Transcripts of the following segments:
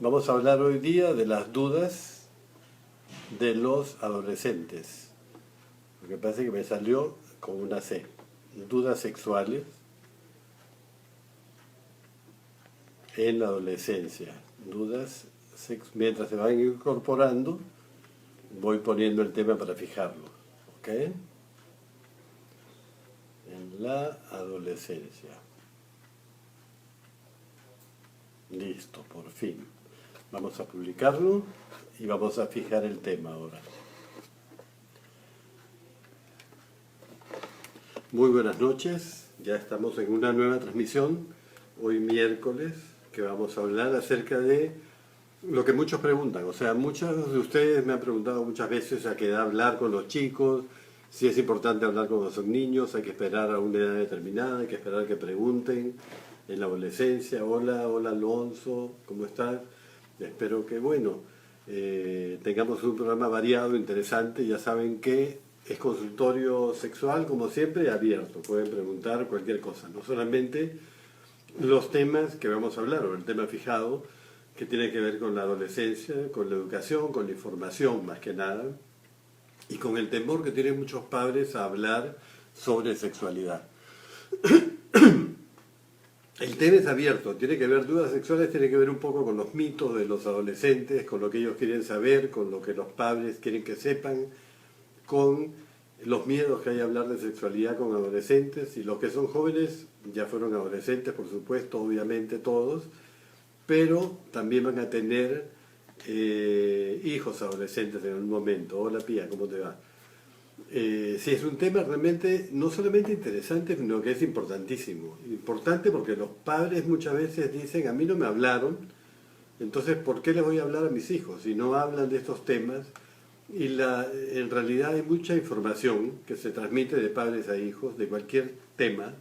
Vamos a hablar hoy día de las dudas de los adolescentes. Lo que pasa es que me salió con una C. Dudas sexuales en la adolescencia. Mientras se van incorporando, voy poniendo el tema para fijarlo. ¿Ok? En la adolescencia. Listo, por fin. Vamos a publicarlo y vamos a fijar el tema ahora. Muy buenas noches, ya estamos en una nueva transmisión, hoy miércoles, que vamos a hablar acerca de lo que muchos preguntan. O sea, muchos de ustedes me han preguntado muchas veces a qué edad hablar con los chicos, si es importante hablar cuando son niños, hay que esperar a una edad determinada, hay que esperar que pregunten en la adolescencia. Hola Alonso, ¿cómo estás? Espero que, tengamos un programa variado, interesante. Ya saben que es consultorio sexual, como siempre, abierto. Pueden preguntar cualquier cosa, no solamente los temas que vamos a hablar, o el tema fijado, que tiene que ver con la adolescencia, con la educación, con la información más que nada, y con el temor que tienen muchos padres a hablar sobre sexualidad. El tema es abierto, tiene que ver dudas sexuales, tiene que ver un poco con los mitos de los adolescentes, con lo que ellos quieren saber, con lo que los padres quieren que sepan, con los miedos que hay a hablar de sexualidad con adolescentes. Y los que son jóvenes ya fueron adolescentes, por supuesto, obviamente todos, pero también van a tener hijos adolescentes en un momento. Hola Pía, ¿cómo te va? Sí, es un tema realmente no solamente interesante, sino que es importantísimo. Importante porque los padres muchas veces dicen, a mí no me hablaron, entonces ¿por qué les voy a hablar a mis hijos si no hablan de estos temas? Y en realidad hay mucha información que se transmite de padres a hijos de cualquier tema,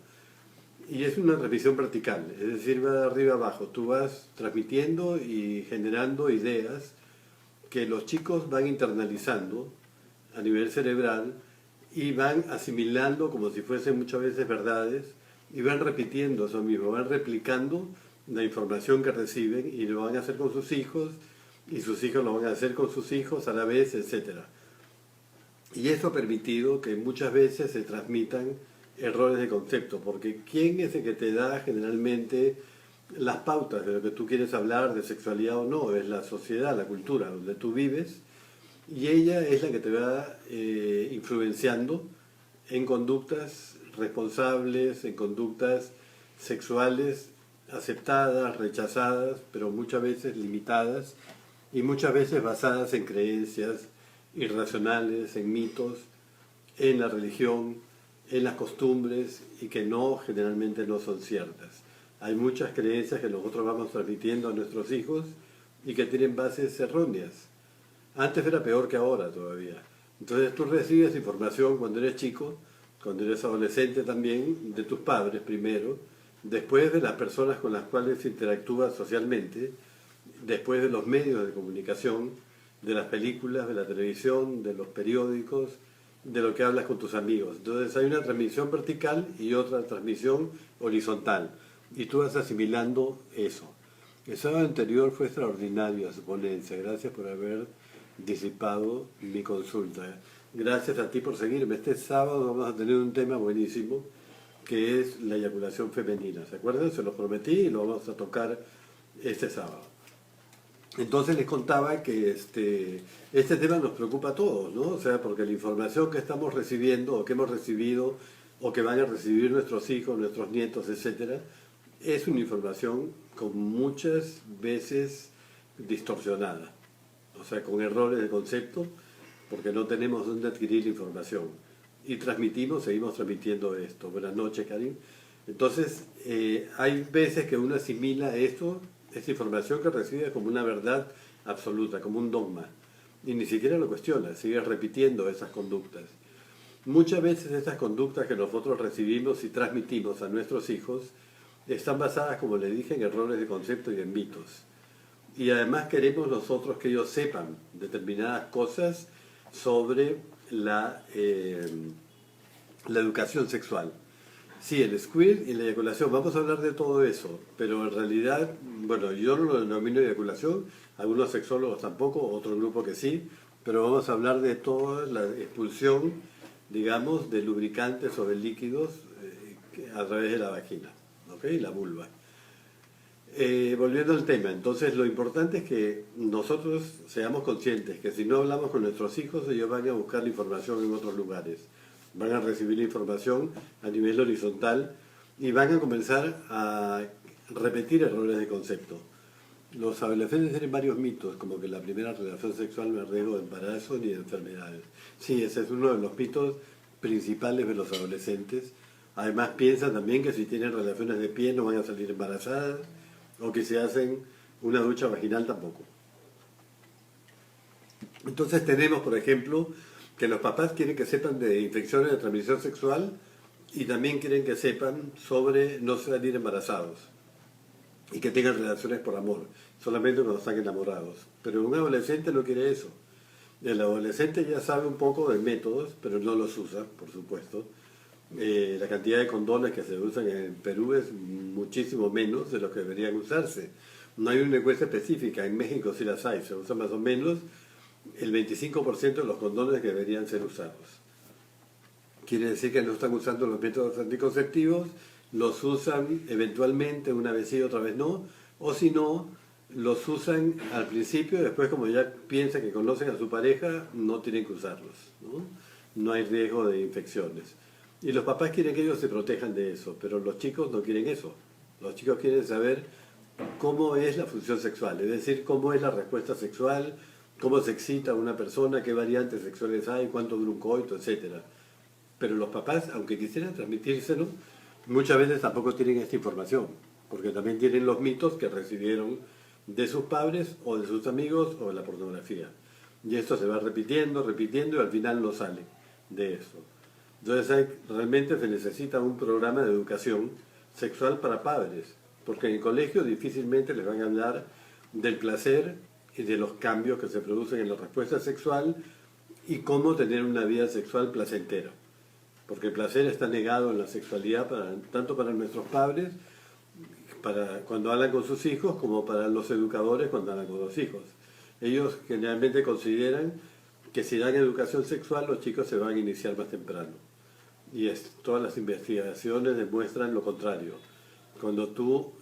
y es una transmisión vertical, es decir, va de arriba abajo. Tú vas transmitiendo y generando ideas que los chicos van internalizando a nivel cerebral y van asimilando como si fuesen muchas veces verdades, y van repitiendo eso mismo, van replicando la información que reciben y lo van a hacer con sus hijos, y sus hijos lo van a hacer con sus hijos a la vez, etc. Y eso ha permitido que muchas veces se transmitan errores de concepto, porque ¿quién es el que te da generalmente las pautas de lo que tú quieres hablar, de sexualidad o no? Es la sociedad, la cultura donde tú vives, y ella es la que te va influenciando en conductas responsables, en conductas sexuales aceptadas, rechazadas, pero muchas veces limitadas y muchas veces basadas en creencias irracionales, en mitos, en la religión, en las costumbres, y que generalmente no son ciertas. Hay muchas creencias que nosotros vamos transmitiendo a nuestros hijos y que tienen bases erróneas. Antes era peor que ahora todavía. Entonces tú recibes información cuando eres chico, cuando eres adolescente también, de tus padres primero, después de las personas con las cuales interactúas socialmente, después de los medios de comunicación, de las películas, de la televisión, de los periódicos, de lo que hablas con tus amigos. Entonces hay una transmisión vertical y otra transmisión horizontal, y tú vas asimilando eso. El sábado anterior fue extraordinario su ponencia. Gracias por haber disipado mi consulta. Gracias a ti por seguirme. Este sábado vamos a tener un tema buenísimo, que es la eyaculación femenina. ¿Se acuerdan? Se los prometí y lo vamos a tocar este sábado. Entonces les contaba que este tema nos preocupa a todos, ¿no? O sea, porque la información que estamos recibiendo, o que hemos recibido, o que van a recibir nuestros hijos, nuestros nietos, etcétera, es una información con muchas veces distorsionada. O sea, con errores de concepto, porque no tenemos dónde adquirir la información. Y seguimos transmitiendo esto. Buenas noches, Karim. Entonces, hay veces que uno asimila esta información que recibe como una verdad absoluta, como un dogma. Y ni siquiera lo cuestiona, sigue repitiendo esas conductas. Muchas veces estas conductas que nosotros recibimos y transmitimos a nuestros hijos están basadas, como le dije, en errores de concepto y en mitos. Y además queremos nosotros que ellos sepan determinadas cosas sobre la educación sexual. Sí, el squirt y la eyaculación, vamos a hablar de todo eso, pero en realidad, bueno, yo no lo denomino eyaculación, algunos sexólogos tampoco, otro grupo que sí, pero vamos a hablar de toda la expulsión, digamos, de lubricantes o de líquidos a través de la vagina, ¿ok? La vulva. Volviendo al tema, entonces lo importante es que nosotros seamos conscientes que si no hablamos con nuestros hijos, ellos van a buscar la información en otros lugares, van a recibir la información a nivel horizontal y van a comenzar a repetir errores de concepto. Los adolescentes tienen varios mitos, como que la primera relación sexual no es riesgo de embarazo ni de enfermedades. Sí, ese es uno de los mitos principales de los adolescentes. Además piensan también que si tienen relaciones de pie no van a salir embarazadas, o que si hacen una ducha vaginal tampoco. Entonces tenemos, por ejemplo, que los papás quieren que sepan de infecciones de transmisión sexual y también quieren que sepan sobre no salir embarazados y que tengan relaciones por amor, solamente cuando están enamorados. Pero un adolescente no quiere eso. El adolescente ya sabe un poco de métodos, pero no los usa, por supuesto. La cantidad de condones que se usan en Perú es muchísimo menos de lo que deberían usarse. No hay una encuesta específica, en México sí las hay, se usa más o menos el 25% de los condones que deberían ser usados. Quiere decir que no están usando los métodos anticonceptivos, los usan eventualmente, una vez sí, otra vez no, o si no, los usan al principio y después como ya piensan que conocen a su pareja, no tienen que usarlos, ¿no? No hay riesgo de infecciones. Y los papás quieren que ellos se protejan de eso, pero los chicos no quieren eso. Los chicos quieren saber cómo es la función sexual, es decir, cómo es la respuesta sexual, cómo se excita a una persona, qué variantes sexuales hay, cuánto dura un coito, etcétera. Pero los papás, aunque quisieran transmitírselo, muchas veces tampoco tienen esta información, porque también tienen los mitos que recibieron de sus padres o de sus amigos o de la pornografía. Y esto se va repitiendo, repitiendo y al final no sale de eso. Entonces realmente se necesita un programa de educación sexual para padres, porque en el colegio difícilmente les van a hablar del placer y de los cambios que se producen en la respuesta sexual y cómo tener una vida sexual placentera. Porque el placer está negado en la sexualidad tanto para nuestros padres, para cuando hablan con sus hijos, como para los educadores cuando hablan con los hijos. Ellos generalmente consideran que si dan educación sexual los chicos se van a iniciar más temprano. Y todas las investigaciones demuestran lo contrario. Cuando tú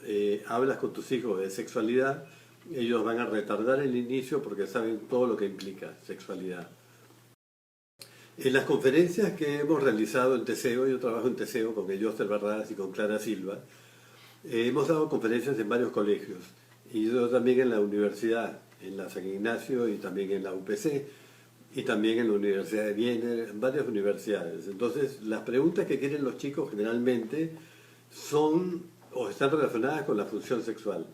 hablas con tus hijos de sexualidad, ellos van a retardar el inicio porque saben todo lo que implica sexualidad. En las conferencias que hemos realizado en Teseo, yo trabajo en Teseo con Elioster Barradas y con Clara Silva, hemos dado conferencias en varios colegios y yo también en la universidad, en la San Ignacio y también en la UPC y también en la Universidad de Viena, en varias universidades. Entonces, las preguntas que quieren los chicos generalmente son o están relacionadas con la función sexual,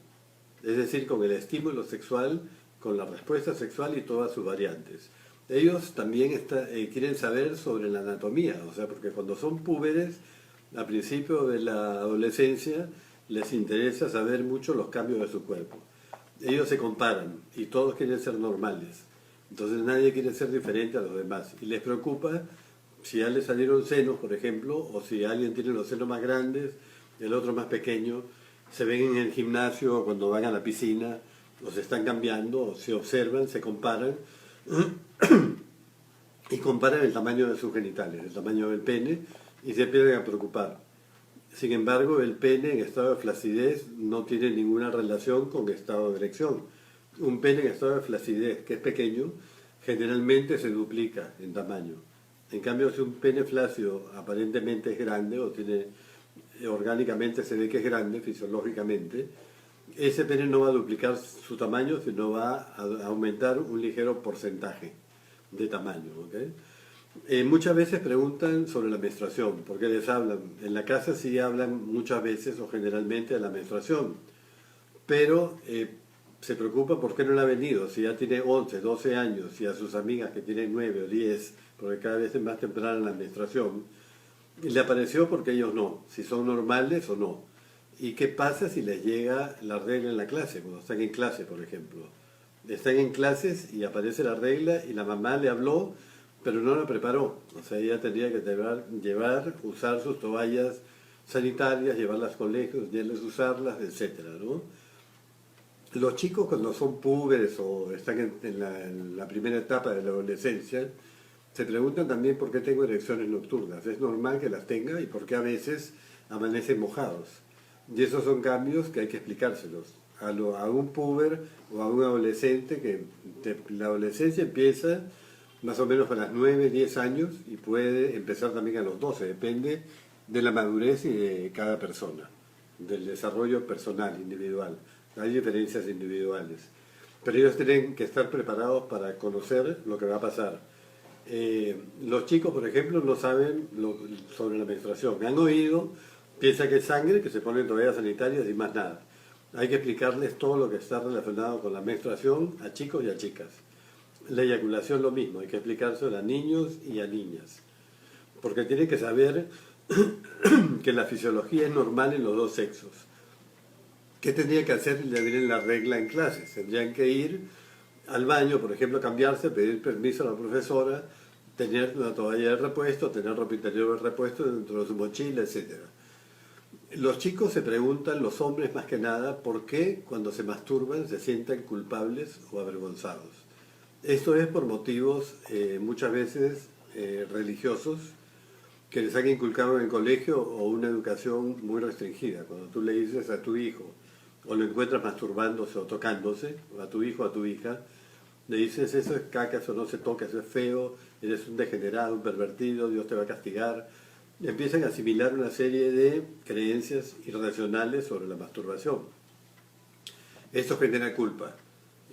es decir, con el estímulo sexual, con la respuesta sexual y todas sus variantes. Ellos también quieren saber sobre la anatomía, o sea, porque cuando son púberes, a principio de la adolescencia, les interesa saber mucho los cambios de su cuerpo. Ellos se comparan y todos quieren ser normales. Entonces nadie quiere ser diferente a los demás. Y les preocupa si ya les salieron senos, por ejemplo, o si alguien tiene los senos más grandes, el otro más pequeño. Se ven en el gimnasio cuando van a la piscina, o se están cambiando, o se observan, se comparan y comparan el tamaño de sus genitales, el tamaño del pene, y se empiezan a preocupar. Sin embargo, el pene en estado de flacidez no tiene ninguna relación con estado de erección. Un pene en estado de flacidez, que es pequeño, generalmente se duplica en tamaño. En cambio, si un pene flácido aparentemente es grande, o tiene orgánicamente se ve que es grande, fisiológicamente, ese pene no va a duplicar su tamaño, sino va a aumentar un ligero porcentaje de tamaño. ¿Okay? Muchas veces preguntan sobre la menstruación, porque les hablan. En la casa sí hablan muchas veces o generalmente de la menstruación, pero se preocupa por qué no le ha venido, si ya tiene 11, 12 años, y a sus amigas que tienen 9 o 10, porque cada vez es más temprana la menstruación, le apareció porque ellos no, si son normales o no. ¿Y qué pasa si les llega la regla en la clase, cuando están en clase, por ejemplo? Están en clases y aparece la regla y la mamá le habló, pero no la preparó. O sea, ella tendría que usar sus toallas sanitarias, llevarlas a colegios, enseñarles a usarlas, etcétera, ¿no? Los chicos cuando son púberes o están en la primera etapa de la adolescencia, se preguntan también por qué tengo erecciones nocturnas. Es normal que las tenga y por qué a veces amanecen mojados. Y esos son cambios que hay que explicárselos a un puber o a un adolescente la adolescencia empieza más o menos a las 9, 10 años y puede empezar también a los 12, depende de la madurez y de cada persona, del desarrollo personal, individual. Hay diferencias individuales, pero ellos tienen que estar preparados para conocer lo que va a pasar. Los chicos, por ejemplo, no saben sobre la menstruación. Han oído, piensan que es sangre, que se ponen toallas sanitarias y más nada. Hay que explicarles todo lo que está relacionado con la menstruación a chicos y a chicas. La eyaculación lo mismo, hay que explicárselo a niños y a niñas. Porque tienen que saber que la fisiología es normal en los dos sexos. ¿Qué tendrían que hacer si le vienen la regla en clases? Tendrían que ir al baño, por ejemplo, cambiarse, pedir permiso a la profesora, tener una toalla de repuesto, tener ropa interior de repuesto dentro de su mochila, etc. Los chicos se preguntan, los hombres más que nada, por qué cuando se masturban se sienten culpables o avergonzados. Esto es por motivos muchas veces religiosos que les han inculcado en el colegio o una educación muy restringida. Cuando tú le dices a tu hijo o lo encuentras masturbándose o tocándose, o a tu hijo o a tu hija, le dices eso es caca, eso no se toca, eso es feo, eres un degenerado, un pervertido, Dios te va a castigar. Y empiezan a asimilar una serie de creencias irracionales sobre la masturbación. Esto genera culpa.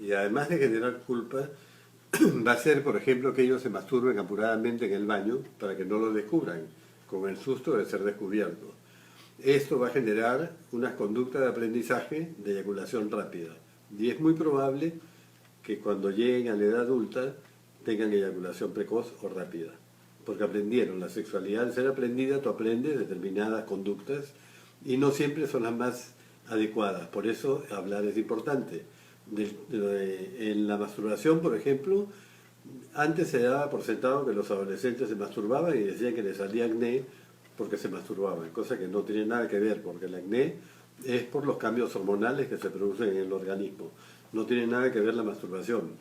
Y además de generar culpa, va a ser, por ejemplo, que ellos se masturben apuradamente en el baño para que no lo descubran, con el susto de ser descubierto. Esto va a generar unas conductas de aprendizaje de eyaculación rápida. Y es muy probable que cuando lleguen a la edad adulta tengan eyaculación precoz o rápida. Porque aprendieron, la sexualidad al ser aprendida, tú aprendes determinadas conductas y no siempre son las más adecuadas. Por eso hablar es importante. En la masturbación, por ejemplo, antes se daba por sentado que los adolescentes se masturbaban y decían que les salía acné porque se masturbaban, cosa que no tiene nada que ver, porque el acné es por los cambios hormonales que se producen en el organismo. No tiene nada que ver la masturbación.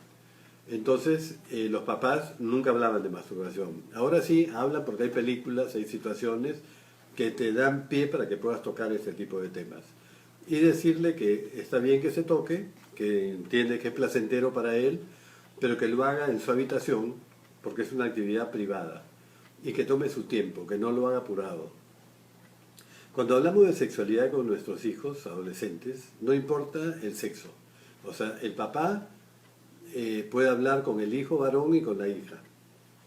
Entonces, los papás nunca hablaban de masturbación. Ahora sí hablan porque hay películas, hay situaciones que te dan pie para que puedas tocar este tipo de temas. Y decirle que está bien que se toque, que entiende que es placentero para él, pero que lo haga en su habitación porque es una actividad privada y que tome su tiempo, que no lo haga apurado. Cuando hablamos de sexualidad con nuestros hijos adolescentes, no importa el sexo. O sea, el papá puede hablar con el hijo varón y con la hija.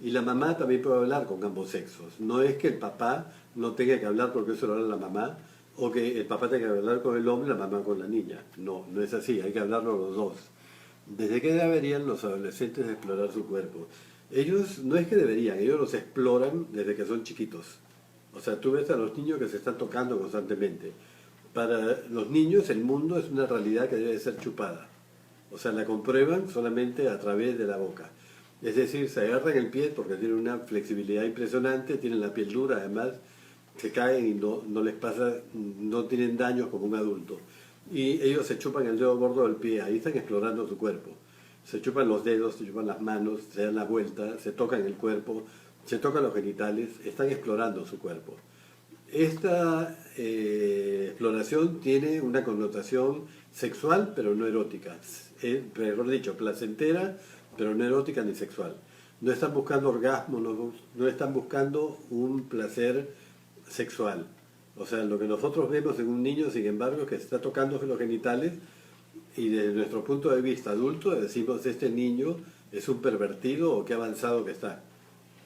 Y la mamá también puede hablar con ambos sexos. No es que el papá no tenga que hablar porque eso lo habla la mamá, o que el papá tenga que hablar con el hombre y la mamá con la niña. No, no es así, hay que hablarlo los dos. ¿Desde qué deberían los adolescentes explorar su cuerpo? Ellos no es que deberían, ellos los exploran desde que son chiquitos. O sea, tú ves a los niños que se están tocando constantemente. Para los niños el mundo es una realidad que debe ser chupada. O sea, la comprueban solamente a través de la boca. Es decir, se agarran el pie porque tienen una flexibilidad impresionante, tienen la piel dura, además se caen y no les pasa, no tienen daños como un adulto. Y ellos se chupan el dedo gordo del pie, ahí están explorando su cuerpo. Se chupan los dedos, se chupan las manos, se dan la vuelta, se tocan el cuerpo, se tocan los genitales, están explorando su cuerpo. Esta exploración tiene una connotación sexual, pero no erótica. Mejor dicho, placentera, pero no erótica ni sexual. No están buscando orgasmo, no están buscando un placer sexual. O sea, lo que nosotros vemos en un niño, sin embargo, es que se está tocando los genitales y desde nuestro punto de vista adulto decimos, este niño es un pervertido o qué avanzado que está.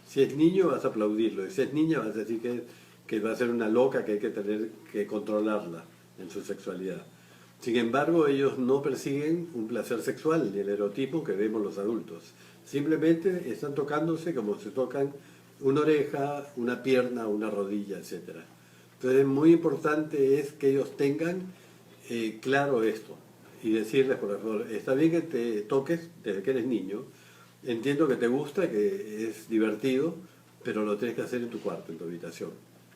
Si es niño vas a aplaudirlo y si es niña vas a decir que va a ser una loca que hay que tener que controlarla en su sexualidad. Sin embargo, ellos no persiguen un placer sexual ni el erotismo que vemos los adultos. Simplemente están tocándose como se tocan una oreja, una pierna, una rodilla, etc. Entonces, muy importante es que ellos tengan claro esto y decirles, por favor, está bien que te toques desde que eres niño, entiendo que te gusta, que es divertido, pero lo tienes que hacer en tu cuarto, en tu habitación.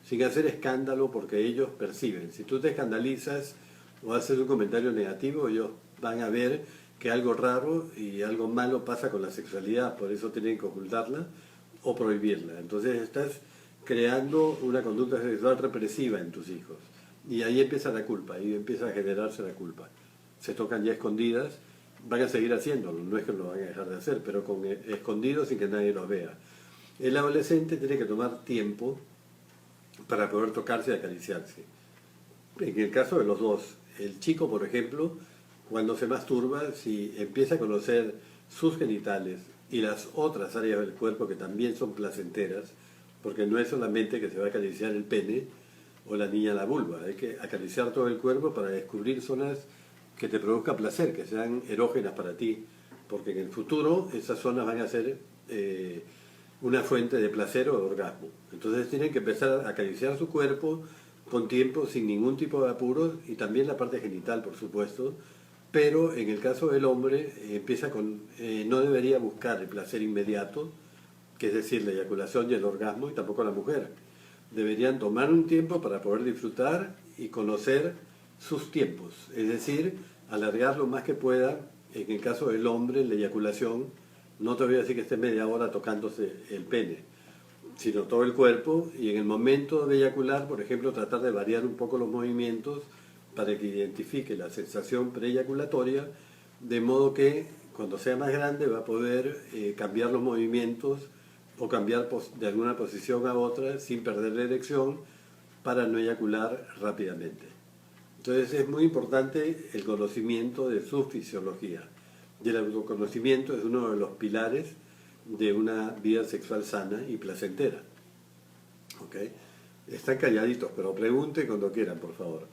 sin hacer escándalo, porque ellos perciben. Si tú te escandalizas o haces un comentario negativo, ellos van a ver que algo raro y algo malo pasa con la sexualidad, por eso tienen que ocultarla o prohibirla. Entonces estás creando una conducta sexual represiva en tus hijos. Y ahí empieza la culpa, ahí empieza a generarse la culpa. Se tocan ya escondidas, van a seguir haciéndolo, no es que lo van a dejar de hacer, pero con escondidos sin que nadie los vea. El adolescente tiene que tomar tiempo para poder tocarse y acariciarse. En el caso de los dos, el chico, por ejemplo, cuando se masturba, si empieza a conocer sus genitales y las otras áreas del cuerpo que también son placenteras, porque no es solamente que se va a acariciar el pene o la niña la vulva, hay que acariciar todo el cuerpo para descubrir zonas que te produzcan placer, que sean erógenas para ti, porque en el futuro esas zonas van a ser una fuente de placer o de orgasmo. Entonces tienen que empezar a acariciar su cuerpo con tiempo, sin ningún tipo de apuros, y también la parte genital, por supuesto, pero en el caso del hombre empieza con, no debería buscar el placer inmediato, que es decir, la eyaculación y el orgasmo, y tampoco la mujer. Deberían tomar un tiempo para poder disfrutar y conocer sus tiempos, es decir, alargar lo más que pueda. En el caso del hombre, la eyaculación, no te voy a decir que esté media hora tocándose el pene, sino todo el cuerpo, y en el momento de eyacular, por ejemplo, tratar de variar un poco los movimientos para que identifique la sensación preeyaculatoria, de modo que cuando sea más grande va a poder cambiar los movimientos o cambiar de alguna posición a otra sin perder la erección para no eyacular rápidamente. Entonces es muy importante el conocimiento de su fisiología. Y el autoconocimiento es uno de los pilares de una vida sexual sana y placentera. ¿Okay? Están calladitos, pero pregunten cuando quieran, por favor.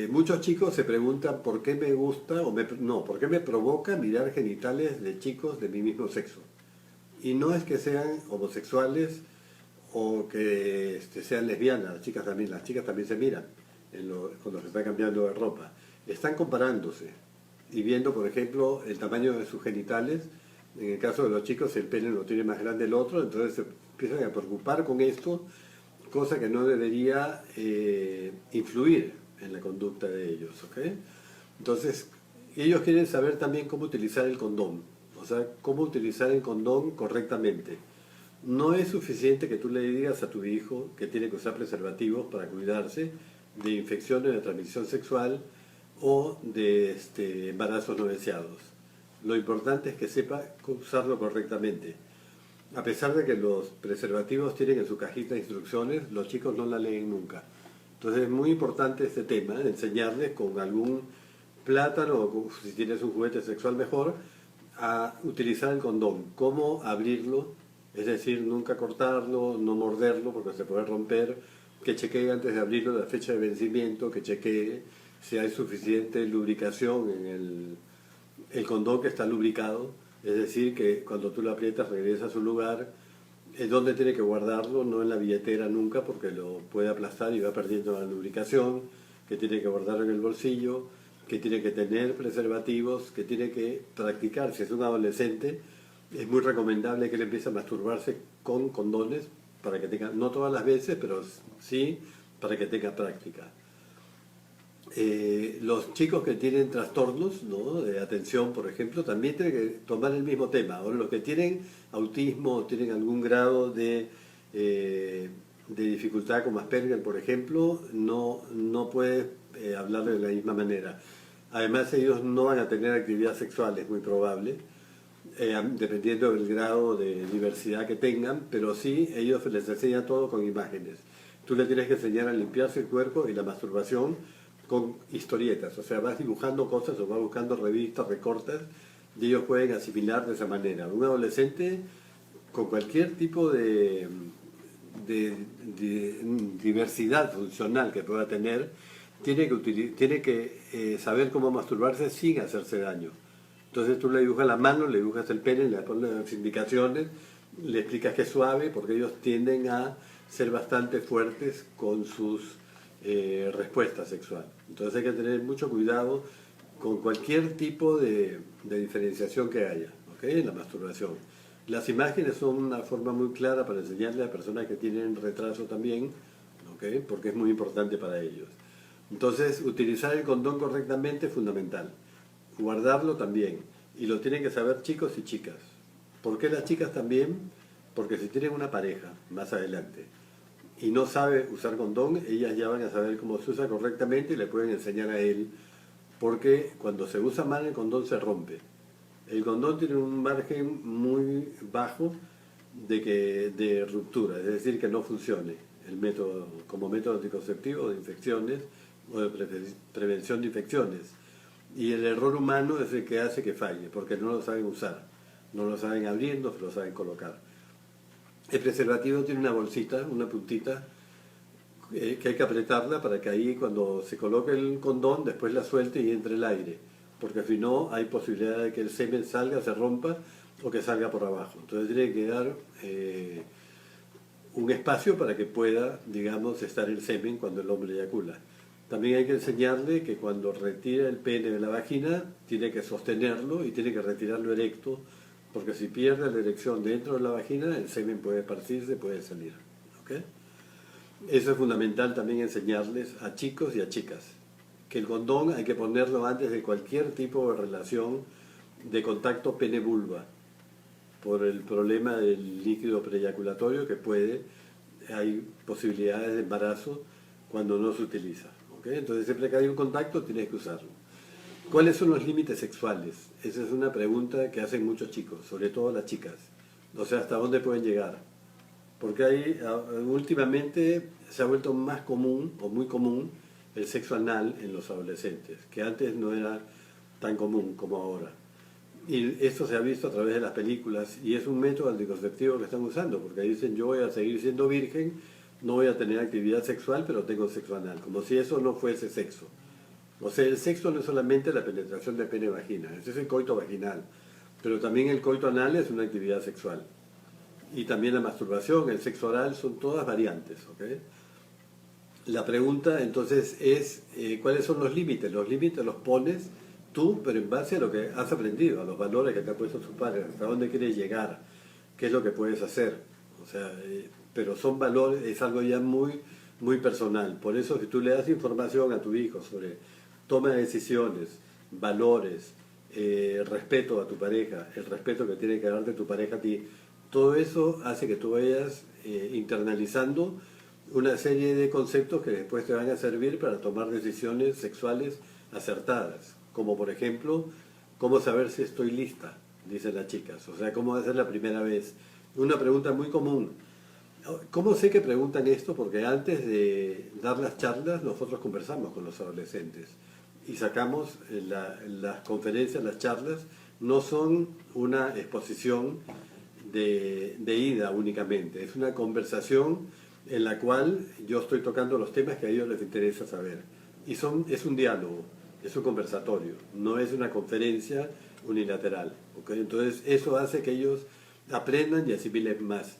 Muchos chicos se preguntan por qué me gusta por qué me provoca mirar genitales de chicos de mi mismo sexo. Y no es que sean homosexuales o que sean lesbianas, las chicas también se miran cuando se está cambiando de ropa. Están comparándose y viendo, por ejemplo, el tamaño de sus genitales. En el caso de los chicos, el pene lo tiene más grande el otro, entonces se empiezan a preocupar con esto, cosa que no debería influir en la conducta de ellos, ¿ok? Entonces, ellos quieren saber también cómo utilizar el condón, o sea, cómo utilizar el condón correctamente. No es suficiente que tú le digas a tu hijo que tiene que usar preservativos para cuidarse de infecciones de transmisión sexual o de embarazos no deseados. Lo importante es que sepa usarlo correctamente. A pesar de que los preservativos tienen en su cajita de instrucciones, los chicos no la leen nunca. Entonces es muy importante este tema, enseñarles con algún plátano o si tienes un juguete sexual mejor, a utilizar el condón, cómo abrirlo, es decir, nunca cortarlo, no morderlo porque se puede romper, que chequee antes de abrirlo la fecha de vencimiento, que chequee si hay suficiente lubricación en el condón que está lubricado, es decir, que cuando tú lo aprietas regresa a su lugar, es donde tiene que guardarlo, no en la billetera nunca porque lo puede aplastar y va perdiendo la lubricación, que tiene que guardarlo en el bolsillo, que tiene que tener preservativos, que tiene que practicar. Si es un adolescente, es muy recomendable que él empiece a masturbarse con condones para que tenga, no todas las veces, pero sí para que tenga práctica. Los chicos que tienen trastornos, ¿no?, de atención, por ejemplo, también tienen que tomar el mismo tema. Ahora, los que tienen autismo o tienen algún grado de dificultad como Asperger, por ejemplo, no puede hablarle de la misma manera. Además, ellos no van a tener actividad sexual, es muy probable, dependiendo del grado de diversidad que tengan, pero sí, ellos les enseñan todo con imágenes. Tú le tienes que enseñar a limpiarse el cuerpo y la masturbación con historietas, o sea, vas dibujando cosas o vas buscando revistas, recortes, y ellos pueden asimilar de esa manera. Un adolescente con cualquier tipo de diversidad funcional que pueda tener, tiene que saber cómo masturbarse sin hacerse daño. Entonces tú le dibujas la mano, le dibujas el pene, le pones las indicaciones, le explicas que es suave, porque ellos tienden a ser bastante fuertes con sus respuesta sexual. Entonces hay que tener mucho cuidado con cualquier tipo de diferenciación que haya, ¿okay?, en la masturbación. Las imágenes son una forma muy clara para enseñarle a personas que tienen retraso también, ¿ok? Porque es muy importante para ellos. Entonces, utilizar el condón correctamente es fundamental. Guardarlo también. Y lo tienen que saber chicos y chicas. ¿Por qué las chicas también? Porque si tienen una pareja más adelante y no sabe usar condón, ellas ya van a saber cómo se usa correctamente y le pueden enseñar a él, porque cuando se usa mal el condón se rompe. El condón tiene un margen muy bajo de ruptura, es decir, que no funcione el método como método anticonceptivo de infecciones o de prevención de infecciones. Y el error humano es el que hace que falle, porque no lo saben usar, no lo saben abrir, no se lo saben colocar. El preservativo tiene una bolsita, una puntita, que hay que apretarla para que ahí cuando se coloque el condón después la suelte y entre el aire, porque si no hay posibilidad de que el semen salga, se rompa o que salga por abajo. Entonces tiene que dar un espacio para que pueda, digamos, estar el semen cuando el hombre eyacula. También hay que enseñarle que cuando retira el pene de la vagina tiene que sostenerlo y tiene que retirarlo erecto, porque si pierde la erección dentro de la vagina el semen puede partirse, puede salir. ¿Okay? Eso es fundamental también enseñarles a chicos y a chicas, que el condón hay que ponerlo antes de cualquier tipo de relación de contacto pene-vulva, por el problema del líquido preeyaculatorio que hay posibilidades de embarazo cuando no se utiliza. ¿Okay? Entonces siempre que hay un contacto tienes que usarlo. ¿Cuáles son los límites sexuales? Esa es una pregunta que hacen muchos chicos, sobre todo las chicas. O sea, ¿hasta dónde pueden llegar? Porque últimamente se ha vuelto más común o muy común el sexo anal en los adolescentes, que antes no era tan común como ahora. Y esto se ha visto a través de las películas y es un método anticonceptivo que están usando, porque dicen yo voy a seguir siendo virgen, no voy a tener actividad sexual, pero tengo sexo anal, como si eso no fuese sexo. O sea, el sexo no es solamente la penetración de pene-vagina, ese es el coito vaginal, pero también el coito anal es una actividad sexual. Y también la masturbación, el sexo oral, son todas variantes. ¿Okay? La pregunta entonces es, ¿cuáles son los límites? Los límites los pones tú, pero en base a lo que has aprendido, a los valores que te han puesto tus padres, hasta dónde quieres llegar, qué es lo que puedes hacer. O sea, pero son valores, es algo ya muy, muy personal. Por eso si tú le das información a tu hijo sobre toma de decisiones, valores, respeto a tu pareja, el respeto que tiene que darte tu pareja a ti, todo eso hace que tú vayas internalizando una serie de conceptos que después te van a servir para tomar decisiones sexuales acertadas, como por ejemplo, cómo saber si estoy lista, dicen las chicas, o sea, cómo hacer la primera vez. Una pregunta muy común. ¿Cómo sé que preguntan esto? Porque antes de dar las charlas nosotros conversamos con los adolescentes y sacamos las conferencias, las charlas, no son una exposición de ida únicamente, es una conversación en la cual yo estoy tocando los temas que a ellos les interesa saber. Y es un diálogo, es un conversatorio, no es una conferencia unilateral. ¿Okay? Entonces eso hace que ellos aprendan y asimilen más.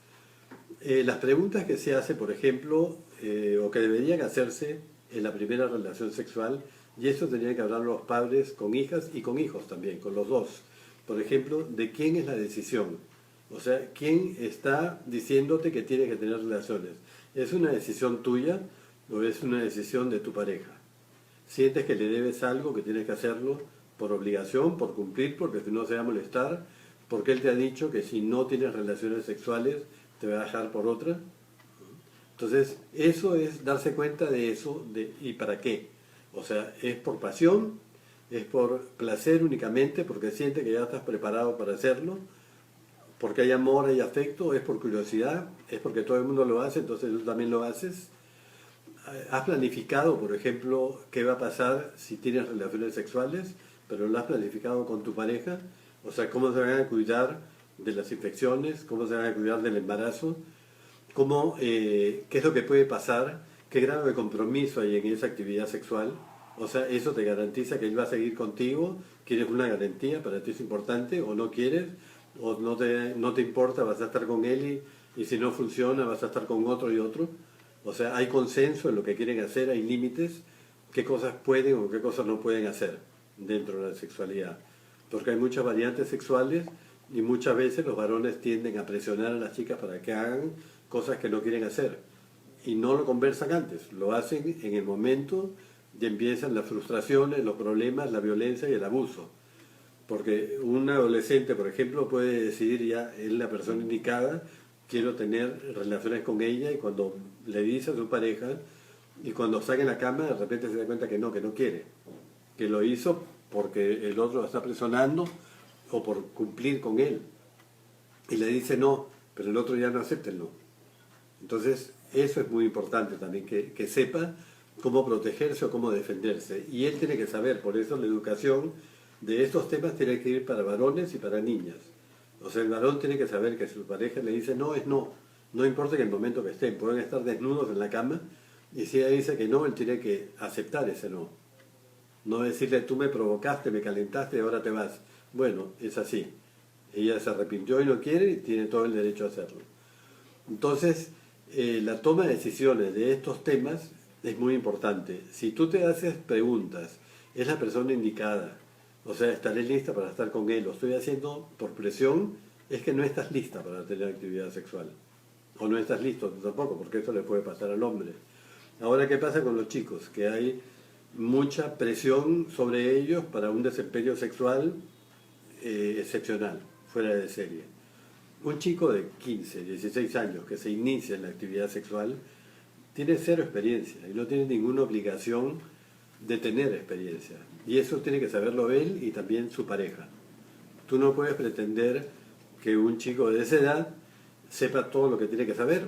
Las preguntas que se hacen, por ejemplo, o que deberían hacerse en la primera relación sexual, y eso tendrían que hablar los padres con hijas y con hijos también, con los dos. Por ejemplo, ¿de quién es la decisión? O sea, ¿quién está diciéndote que tienes que tener relaciones? ¿Es una decisión tuya o es una decisión de tu pareja? ¿Sientes que le debes algo, que tienes que hacerlo por obligación, por cumplir, porque si no se va a molestar? Porque él te ha dicho que si no tienes relaciones sexuales te va a dejar por otra. Entonces, eso es darse cuenta de eso y para qué. O sea, es por pasión, es por placer únicamente, porque siente que ya estás preparado para hacerlo, porque hay amor, hay afecto, es por curiosidad, es porque todo el mundo lo hace, entonces tú también lo haces. ¿Has planificado, por ejemplo, qué va a pasar si tienes relaciones sexuales, pero lo has planificado con tu pareja? O sea, cómo se van a cuidar de las infecciones, cómo se van a cuidar del embarazo, qué es lo que puede pasar, qué grado de compromiso hay en esa actividad sexual. O sea, eso te garantiza que él va a seguir contigo, quieres una garantía, para ti es importante, o no quieres, o no te importa, vas a estar con él y si no funciona vas a estar con otro y otro. O sea, hay consenso en lo que quieren hacer, hay límites, qué cosas pueden o qué cosas no pueden hacer dentro de la sexualidad. Porque hay muchas variantes sexuales y muchas veces los varones tienden a presionar a las chicas para que hagan cosas que no quieren hacer. y no lo conversan antes, lo hacen en el momento y empiezan las frustraciones, los problemas, la violencia y el abuso. Porque un adolescente, por ejemplo, puede decidir ya, es la persona indicada, quiero tener relaciones con ella, y cuando le dice a su pareja, y cuando sale en la cama, de repente se da cuenta que no quiere, que lo hizo porque el otro lo está presionando o por cumplir con él. Y le dice no, pero el otro ya no acepta el no. Entonces, eso es muy importante también, que sepa cómo protegerse o cómo defenderse. Y él tiene que saber, por eso la educación de estos temas tiene que ir para varones y para niñas. O sea, el varón tiene que saber que si su pareja le dice no, es no. No importa que el momento que estén, pueden estar desnudos en la cama, y si ella dice que no, él tiene que aceptar ese no. No decirle, tú me provocaste, me calentaste y ahora te vas. Bueno, es así. Ella se arrepintió y no quiere y tiene todo el derecho a hacerlo. Entonces, la toma de decisiones de estos temas es muy importante. Si tú te haces preguntas, ¿es la persona indicada? O sea, ¿estaré lista para estar con él? ¿Lo estoy haciendo por presión? Es que no estás lista para tener actividad sexual. O no estás listo tampoco, porque eso le puede pasar al hombre. Ahora, ¿qué pasa con los chicos? Que hay mucha presión sobre ellos para un desempeño sexual excepcional, fuera de serie. Un chico de 15, 16 años que se inicia en la actividad sexual tiene cero experiencia y no tiene ninguna obligación de tener experiencia. Y eso tiene que saberlo él y también su pareja. Tú no puedes pretender que un chico de esa edad sepa todo lo que tiene que saber,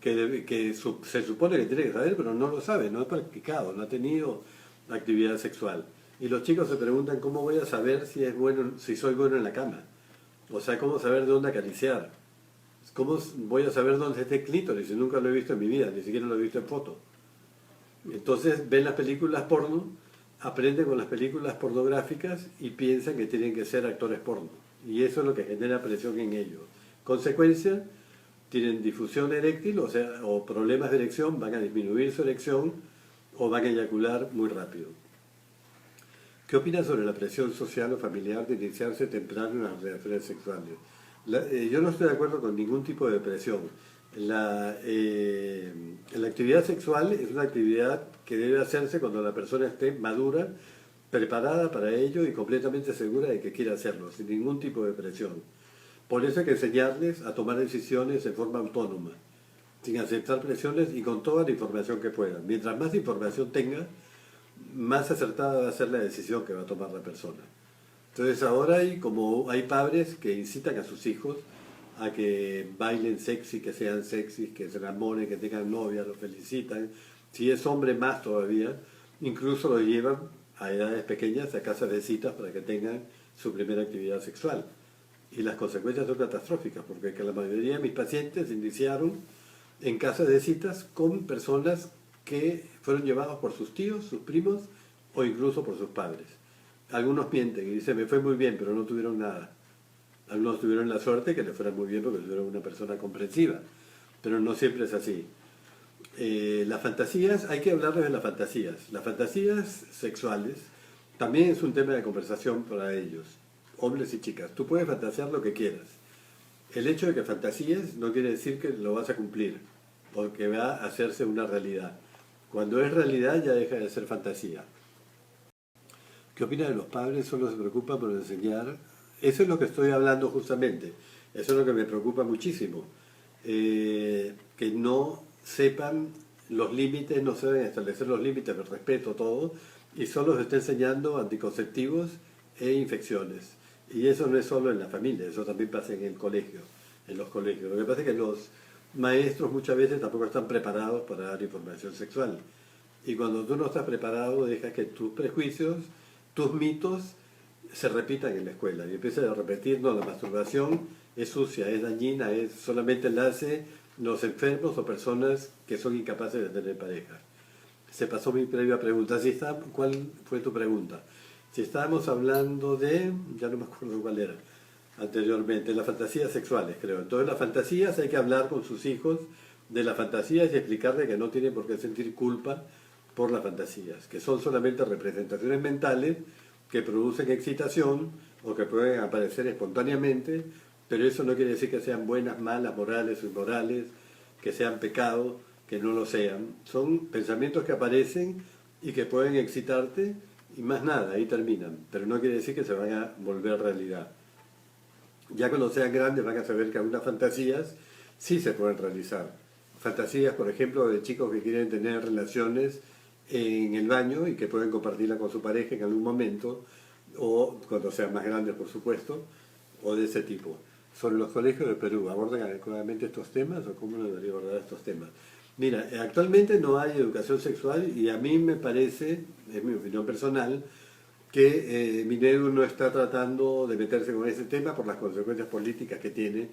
se supone que tiene que saber, pero no lo sabe, no ha practicado, no ha tenido actividad sexual. Y los chicos se preguntan, ¿cómo voy a saber si es bueno, si soy bueno en la cama? O sea, ¿cómo saber dónde acariciar? ¿Cómo voy a saber dónde está el clítoris si nunca lo he visto en mi vida, ni siquiera lo he visto en foto? Entonces ven las películas porno, aprenden con las películas pornográficas y piensan que tienen que ser actores porno. Y eso es lo que genera presión en ellos. Consecuencia, tienen difusión eréctil, o sea, o problemas de erección, van a disminuir su erección o van a eyacular muy rápido. ¿Qué opinas sobre la presión social o familiar de iniciarse temprano en las relaciones sexuales? Yo no estoy de acuerdo con ningún tipo de presión. La actividad sexual es una actividad que debe hacerse cuando la persona esté madura, preparada para ello y completamente segura de que quiere hacerlo, sin ningún tipo de presión. Por eso hay que enseñarles a tomar decisiones de forma autónoma, sin aceptar presiones y con toda la información que puedan. Mientras más información tenga, más acertada va a ser la decisión que va a tomar la persona. Entonces ahora hay padres que incitan a sus hijos a que bailen sexy, que sean sexy, que se enamoren, que tengan novia, los felicitan. Si es hombre, más todavía. Incluso los llevan a edades pequeñas a casas de citas para que tengan su primera actividad sexual. Y las consecuencias son catastróficas, porque la mayoría de mis pacientes iniciaron en casas de citas con personas que fueron llevados por sus tíos, sus primos o incluso por sus padres. Algunos mienten y dicen, me fue muy bien, pero no tuvieron nada. Algunos tuvieron la suerte que les fuera muy bien porque tuvieron una persona comprensiva, pero no siempre es así. Las fantasías, hay que hablarles de las fantasías. Las fantasías sexuales también es un tema de conversación para ellos, hombres y chicas. Tú puedes fantasear lo que quieras. El hecho de que fantasíes no quiere decir que lo vas a cumplir, porque va a hacerse una realidad. Cuando es realidad ya deja de ser fantasía. ¿Qué opina de los padres? Solo se preocupan por enseñar. Eso es lo que estoy hablando justamente. Eso es lo que me preocupa muchísimo. Que no sepan los límites, no saben establecer los límites del respeto, todo, y solo se está enseñando anticonceptivos e infecciones. Y eso no es solo en la familia, eso también pasa en el colegio, en los colegios. Lo que pasa es que los maestros muchas veces tampoco están preparados para dar información sexual. Y cuando tú no estás preparado, dejas que tus prejuicios, tus mitos se repitan en la escuela. Y empiezan a repetir, no, la masturbación es sucia, es dañina, solamente la hacen los enfermos o personas que son incapaces de tener pareja. Se pasó mi previa pregunta. ¿Cuál fue tu pregunta? Si estábamos hablando de, ya no me acuerdo cuál era, anteriormente, las fantasías sexuales, creo. Entonces las fantasías hay que hablar con sus hijos de las fantasías y explicarles que no tienen por qué sentir culpa por las fantasías, que son solamente representaciones mentales que producen excitación o que pueden aparecer espontáneamente, pero eso no quiere decir que sean buenas, malas, morales o inmorales, que sean pecado, que no lo sean. Son pensamientos que aparecen y que pueden excitarte y más nada, ahí terminan. Pero no quiere decir que se van a volver realidad. Ya cuando sean grandes van a saber que algunas fantasías sí se pueden realizar. Fantasías, por ejemplo, de chicos que quieren tener relaciones en el baño y que pueden compartirla con su pareja en algún momento, o cuando sean más grandes, por supuesto, o de ese tipo. Sobre los colegios de Perú, ¿abordan adecuadamente estos temas o cómo debería abordar estos temas? Mira, actualmente no hay educación sexual y a mí me parece, es mi opinión personal, que Minedu no está tratando de meterse con ese tema por las consecuencias políticas que tiene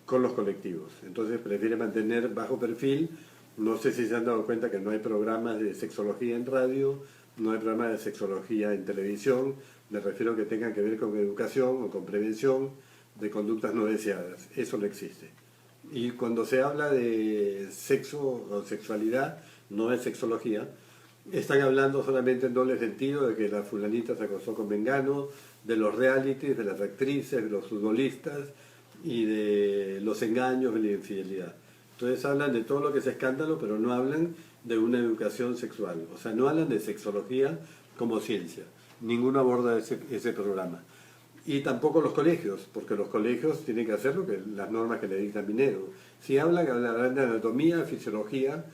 con los colectivos. Entonces prefiere mantener bajo perfil. No sé si se han dado cuenta que no hay programas de sexología en radio, no hay programas de sexología en televisión. Me refiero a que tengan que ver con educación o con prevención de conductas no deseadas. Eso no existe. Y cuando se habla de sexo o sexualidad, no es sexología, están hablando solamente en doble sentido de que la fulanita se acostó con Mengano, de los realities, de las actrices, de los futbolistas y de los engaños, de la infidelidad. Entonces hablan de todo lo que es escándalo, pero no hablan de una educación sexual. O sea, no hablan de sexología como ciencia. Ninguno aborda ese programa. Y tampoco los colegios, porque los colegios tienen que hacer lo que las normas que le dicta Minedu. Si hablan de anatomía, fisiología,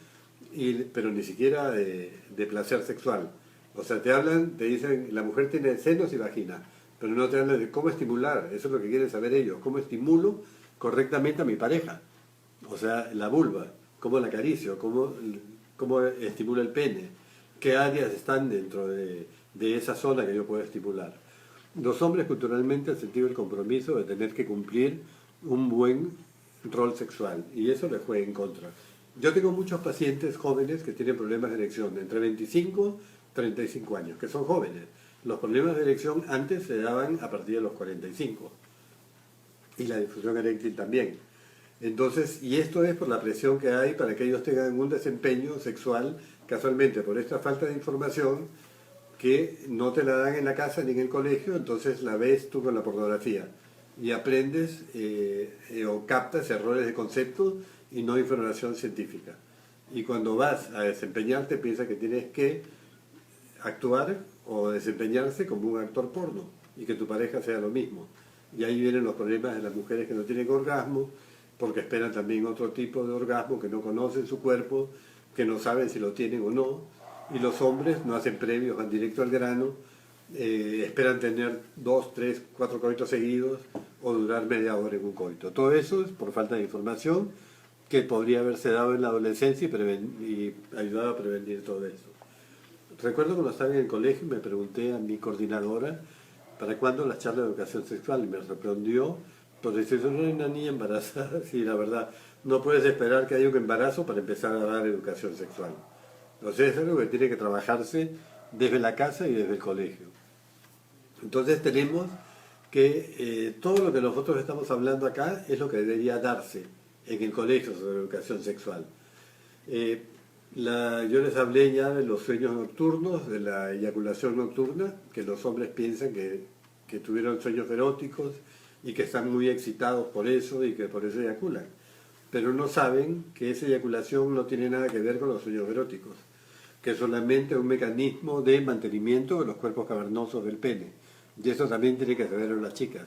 pero ni siquiera de placer sexual. O sea, te dicen, la mujer tiene senos y vagina, pero no te hablan de cómo estimular, eso es lo que quieren saber ellos, cómo estimulo correctamente a mi pareja. O sea, la vulva, cómo la acaricio, cómo estimulo el pene, qué áreas están dentro de esa zona que yo puedo estimular. Los hombres culturalmente han sentido el compromiso de tener que cumplir un buen rol sexual y eso les juega en contra. Yo tengo muchos pacientes jóvenes que tienen problemas de erección de entre 25 y 35 años, que son jóvenes. Los problemas de erección antes se daban a partir de los 45 y la disfunción eréctil también. Entonces, y esto es por la presión que hay para que ellos tengan un desempeño sexual, casualmente por esta falta de información que no te la dan en la casa ni en el colegio, entonces la ves tú con la pornografía y aprendes o captas errores de concepto y no información científica. Y cuando vas a desempeñarte piensas que tienes que actuar o desempeñarse como un actor porno y que tu pareja sea lo mismo. Y ahí vienen los problemas de las mujeres que no tienen orgasmo, porque esperan también otro tipo de orgasmo, que no conocen su cuerpo, que no saben si lo tienen o no. Y los hombres no hacen previos, van directo al grano, esperan tener 2, 3, 4 coitos seguidos o durar media hora en un coito. Todo eso es por falta de información que podría haberse dado en la adolescencia y ayudado a prevenir todo eso. Recuerdo cuando estaba en el colegio me pregunté a mi coordinadora para cuándo las charlas de educación sexual y me respondió, pues si no hay una niña embarazada, sí, la verdad, no puedes esperar que haya un embarazo para empezar a dar educación sexual. Entonces es algo que tiene que trabajarse desde la casa y desde el colegio. Entonces tenemos que todo lo que nosotros estamos hablando acá es lo que debería darse en el colegio sobre educación sexual. Yo les hablé ya de los sueños nocturnos, de la eyaculación nocturna, que los hombres piensan que tuvieron sueños eróticos y que están muy excitados por eso y que por eso eyaculan. Pero no saben que esa eyaculación no tiene nada que ver con los sueños eróticos, que es solamente un mecanismo de mantenimiento de los cuerpos cavernosos del pene. Y eso también tiene que saberlo las chicas.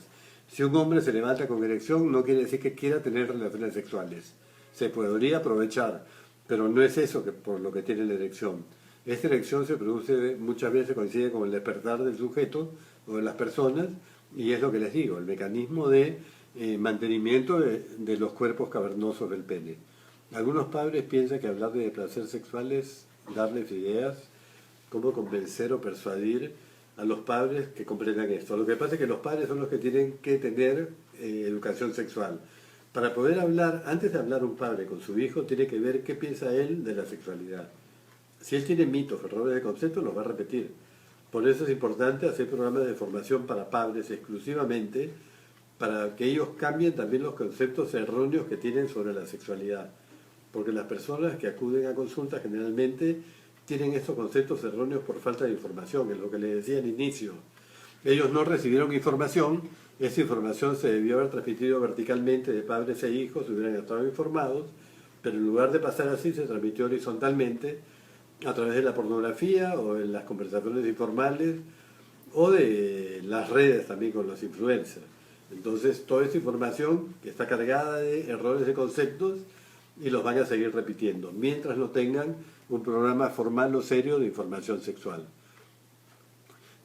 Si un hombre se levanta con erección, no quiere decir que quiera tener relaciones sexuales. Se podría aprovechar, pero no es eso por lo que tiene la erección. Esta erección se produce, muchas veces coincide con el despertar del sujeto o de las personas, y es lo que les digo, el mecanismo de mantenimiento de los cuerpos cavernosos del pene. Algunos padres piensan que hablar de placer sexual es darles ideas, cómo convencer o persuadir a los padres que comprendan esto. Lo que pasa es que los padres son los que tienen que tener educación sexual. Para poder hablar, antes de hablar un padre con su hijo, tiene que ver qué piensa él de la sexualidad. Si él tiene mitos, errores de concepto, los va a repetir. Por eso es importante hacer programas de formación para padres exclusivamente, para que ellos cambien también los conceptos erróneos que tienen sobre la sexualidad. Porque las personas que acuden a consultas generalmente tienen estos conceptos erróneos por falta de información, es lo que les decía al inicio. Ellos no recibieron información, esa información se debió haber transmitido verticalmente de padres e hijos, hubieran estado informados, pero en lugar de pasar así se transmitió horizontalmente a través de la pornografía o en las conversaciones informales o de las redes también con los influencers. Entonces toda esta información que está cargada de errores de conceptos y los van a seguir repitiendo, mientras no tengan un programa formal o serio de información sexual.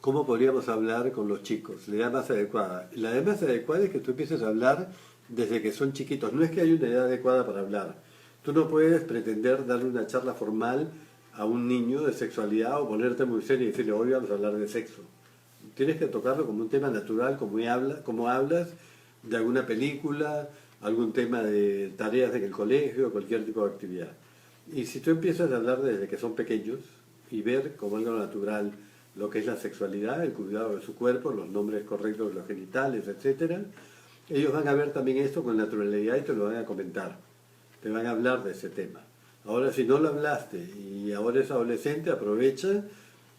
¿Cómo podríamos hablar con los chicos? La edad más adecuada. La edad más adecuada es que tú empieces a hablar desde que son chiquitos. No es que haya una edad adecuada para hablar. Tú no puedes pretender darle una charla formal a un niño de sexualidad o ponerte muy serio y decirle, hoy vamos a hablar de sexo. Tienes que tocarlo como un tema natural, como hablas de alguna película, algún tema de tareas en el colegio, cualquier tipo de actividad. Y si tú empiezas a hablar desde que son pequeños y ver como algo natural lo que es la sexualidad, el cuidado de su cuerpo, los nombres correctos de los genitales, etc., ellos van a ver también esto con naturalidad y te lo van a comentar. Te van a hablar de ese tema. Ahora, si no lo hablaste y ahora es adolescente, aprovecha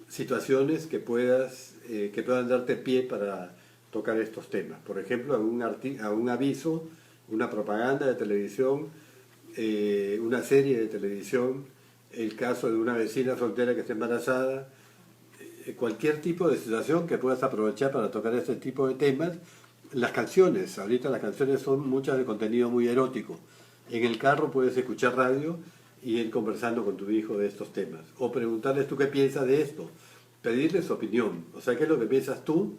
situaciones que puedan darte pie para tocar estos temas. Por ejemplo, algún aviso, una propaganda de televisión, una serie de televisión, el caso de una vecina soltera que está embarazada, cualquier tipo de situación que puedas aprovechar para tocar este tipo de temas. Las canciones, ahorita las canciones son muchas de contenido muy erótico. En el carro puedes escuchar radio y ir conversando con tu hijo de estos temas. O preguntarles tú qué piensas de esto, pedirle su opinión. O sea, qué es lo que piensas tú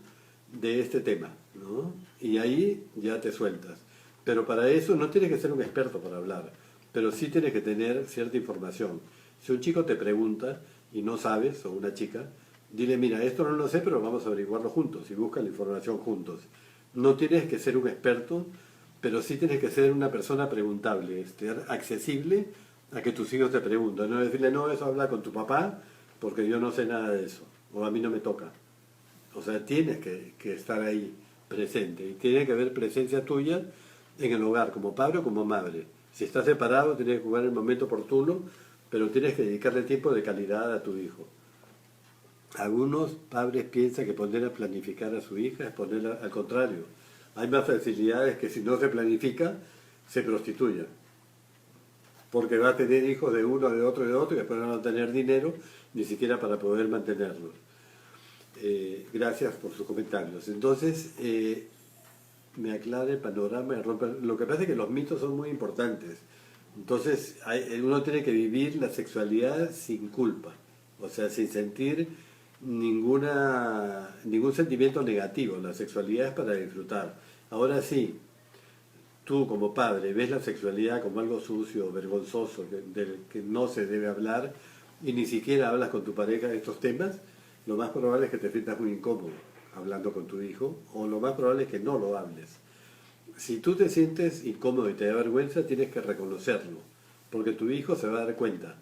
de este tema, ¿no? Y ahí ya te sueltas. Pero para eso no tienes que ser un experto para hablar, pero sí tienes que tener cierta información. Si un chico te pregunta y no sabes, o una chica, dile, mira, esto no lo sé, pero vamos a averiguarlo juntos y busca la información juntos. No tienes que ser un experto, pero sí tienes que ser una persona preguntable, accesible a que tus hijos te pregunten. No decirle, no, eso habla con tu papá, porque yo no sé nada de eso, o a mí no me toca. O sea, tienes que estar ahí presente, y tiene que haber presencia tuya en el hogar, como padre o como madre. Si estás separado, tienes que jugar en el momento oportuno, pero tienes que dedicarle tiempo de calidad a tu hijo. Algunos padres piensan que poner a planificar a su hija es ponerla al contrario. Hay más facilidades que si no se planifica, se prostituya. Porque va a tener hijos de uno, de otro, y después no van a tener dinero ni siquiera para poder mantenerlos. Gracias por sus comentarios. Entonces, me aclara el panorama. Lo que pasa es que los mitos son muy importantes. Entonces, uno tiene que vivir la sexualidad sin culpa. O sea, sin sentir ningún sentimiento negativo. La sexualidad es para disfrutar. Ahora sí, tú como padre ves la sexualidad como algo sucio, vergonzoso, del que no se debe hablar, y ni siquiera hablas con tu pareja de estos temas, lo más probable es que te sientas muy incómodo hablando con tu hijo, o lo más probable es que no lo hables. Si tú te sientes incómodo y te da vergüenza, tienes que reconocerlo, porque tu hijo se va a dar cuenta.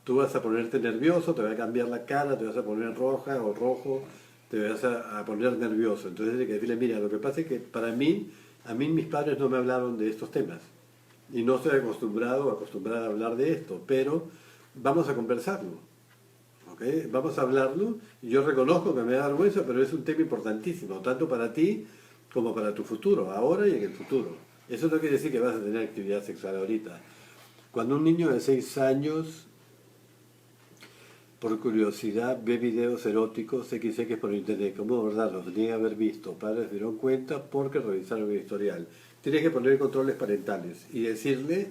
Tú vas a ponerte nervioso, te va a cambiar la cara, te vas a poner roja o rojo, te vas a poner nervioso. Entonces hay que decirle, mira, lo que pasa es que a mí mis padres no me hablaron de estos temas. Y no estoy acostumbrada a hablar de esto, pero vamos a conversarlo. ¿Okay? Vamos a hablarlo, y yo reconozco que me da vergüenza, pero es un tema importantísimo, tanto para ti como para tu futuro, ahora y en el futuro. Eso no quiere decir que vas a tener actividad sexual ahorita. Cuando un niño de 6 años, por curiosidad, ve videos eróticos, XX por internet, ¿cómo verdad los niega haber visto? Padres se dieron cuenta porque revisaron el historial. Tienes que poner controles parentales y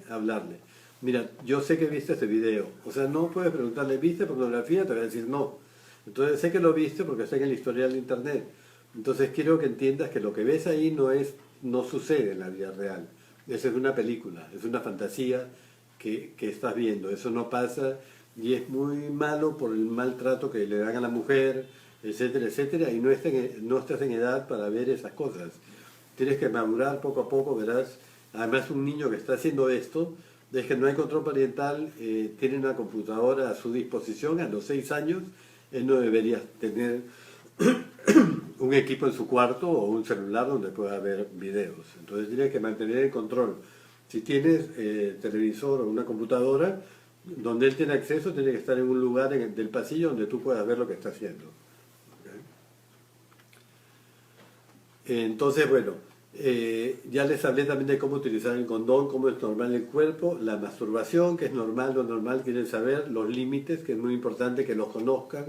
hablarle. Mira, yo sé que viste este video. O sea, no puedes preguntarle, ¿viste pornografía? Te va a decir no. Entonces sé que lo viste porque está en el historial de internet. Entonces quiero que entiendas que lo que ves ahí no sucede en la vida real. Esa es una película, es una fantasía que estás viendo. Eso no pasa y es muy malo por el maltrato que le dan a la mujer, etcétera, etcétera, y no estás en edad para ver esas cosas. Tienes que madurar poco a poco, verás. Además, un niño que está haciendo esto, es que no hay control parental, tiene una computadora a su disposición a los 6 años, él no debería tener un equipo en su cuarto o un celular donde pueda ver videos. Entonces tienes que mantener el control. Si tienes televisor o una computadora, donde él tiene acceso, tiene que estar en un lugar del pasillo donde tú puedas ver lo que está haciendo. ¿Okay? Entonces, bueno, Ya les hablé también de cómo utilizar el condón, cómo es normal el cuerpo, la masturbación, que es normal o normal, quieren saber, los límites, que es muy importante que los conozcan,